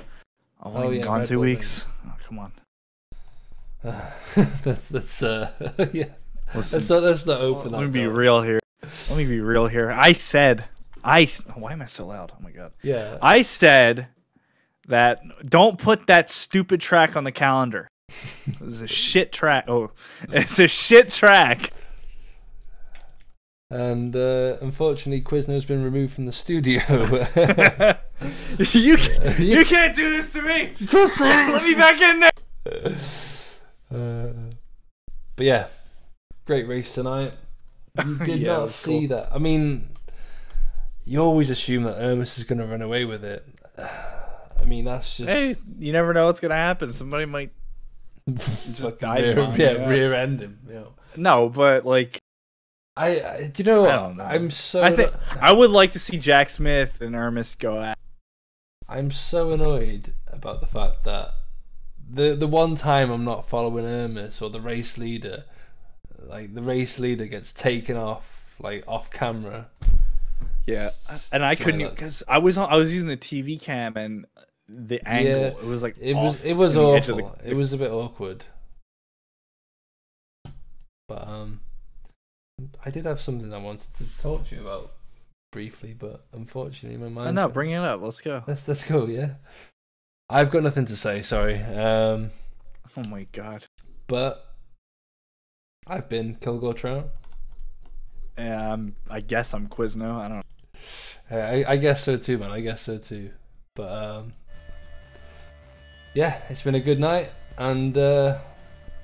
I've only yeah, gone Red 2 Bull weeks. Oh, come on. That's yeah. Let's not open that. Let me be real here. I said, why am I so loud? Oh my god. Yeah. I said that don't put that stupid track on the calendar. It's a shit track. Oh, it's a shit track. And unfortunately, Quizno's been removed from the studio. you can't do this to me. Let me back in there. But yeah, great race tonight. You did not see that. I mean, you always assume that Hermes is going to run away with it. I mean, that's just... Hey, you never know what's going to happen. Somebody might just die. Rear end him. You know. No, but like... do you know what? I don't know. I would like to see Jack Smith and Hermes go at. I'm so annoyed about the fact that the one time I'm not following Hermes or the race leader, like the race leader gets taken off camera. Yeah, and I couldn't because I was using the TV cam and the angle. Yeah, it was like it was awful. It was a bit awkward. But I did have something I wanted to talk to you about briefly, but unfortunately my mind. No, bring it up. Let's go. Let's go. Yeah, I've got nothing to say. Sorry. Oh my god. But I've been Kilgore Trout. Yeah, I guess I'm Quizno. I don't know. I guess so too, man. I guess so too. But yeah, it's been a good night, and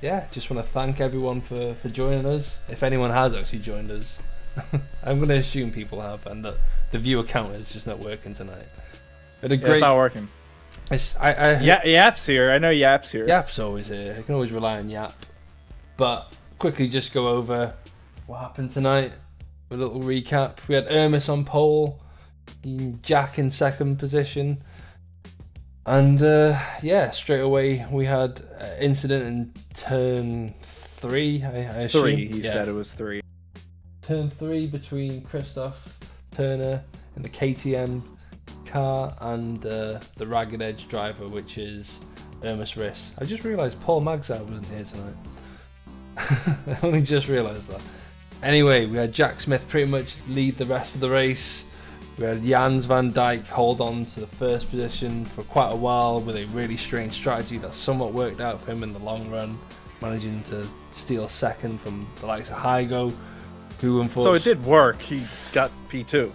yeah, just want to thank everyone for joining us. If anyone has actually joined us, I'm going to assume people have, and the viewer count is just not working tonight. It's not working. Yap's here. I know Yap's here. Yap's always here. I can always rely on Yap. But quickly, just go over what happened tonight. A little recap. We had Ermis on pole, Jack in second position, and yeah, straight away we had incident in turn 3. I assume. 3. He said it was 3. Turn 3 between Christoph Turner in the KTM car and the Ragged Edge driver, which is Ermis Riss. I just realised Paul Magzar wasn't here tonight. I only just realised that. Anyway, we had Jack Smith pretty much lead the rest of the race. We had Jans van Dijk hold on to the first position for quite a while with a really strange strategy that somewhat worked out for him in the long run, managing to steal second from the likes of Hygo, who unfortunately... So it did work. He got P2.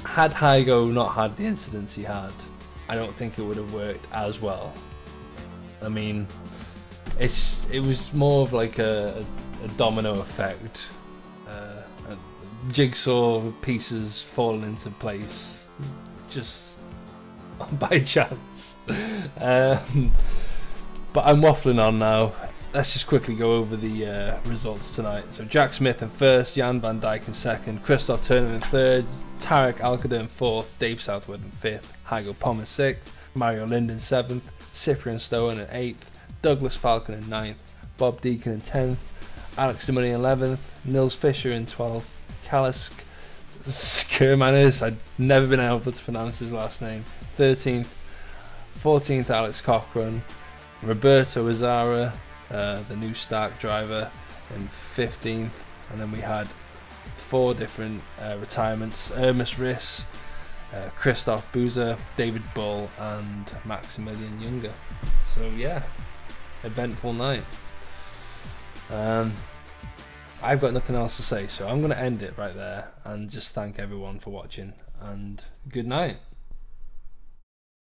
Had Hygo not had the incidents he had, I don't think it would have worked as well. I mean, it was more of like a domino effect. Jigsaw pieces falling into place just by chance. But I'm waffling on now. Let's just quickly go over the results tonight. So Jack Smith in first, Jan van Dijk in second, Christoph Turner in third, Tarek Alcada in fourth, Dave Southwood in fifth, Hygo Pom in sixth, Mario Lind in seventh, Cyprian Stone in eighth, Douglas Falcon in ninth, Bob Deacon in 10th, Alex DeMoney in 11th, Nils Fisher in 12th, Kalisk Skirmanis, I'd never been able to pronounce his last name, 13th, 14th Alex Cochran, Roberto Izara, the new Stark driver, in 15th, and then we had 4 different retirements: Ermis Riss, Christoph Boozer, David Bull, and Maximilian Younger. So yeah, eventful night. I've got nothing else to say, so I'm going to end it right there and just thank everyone for watching, and good night.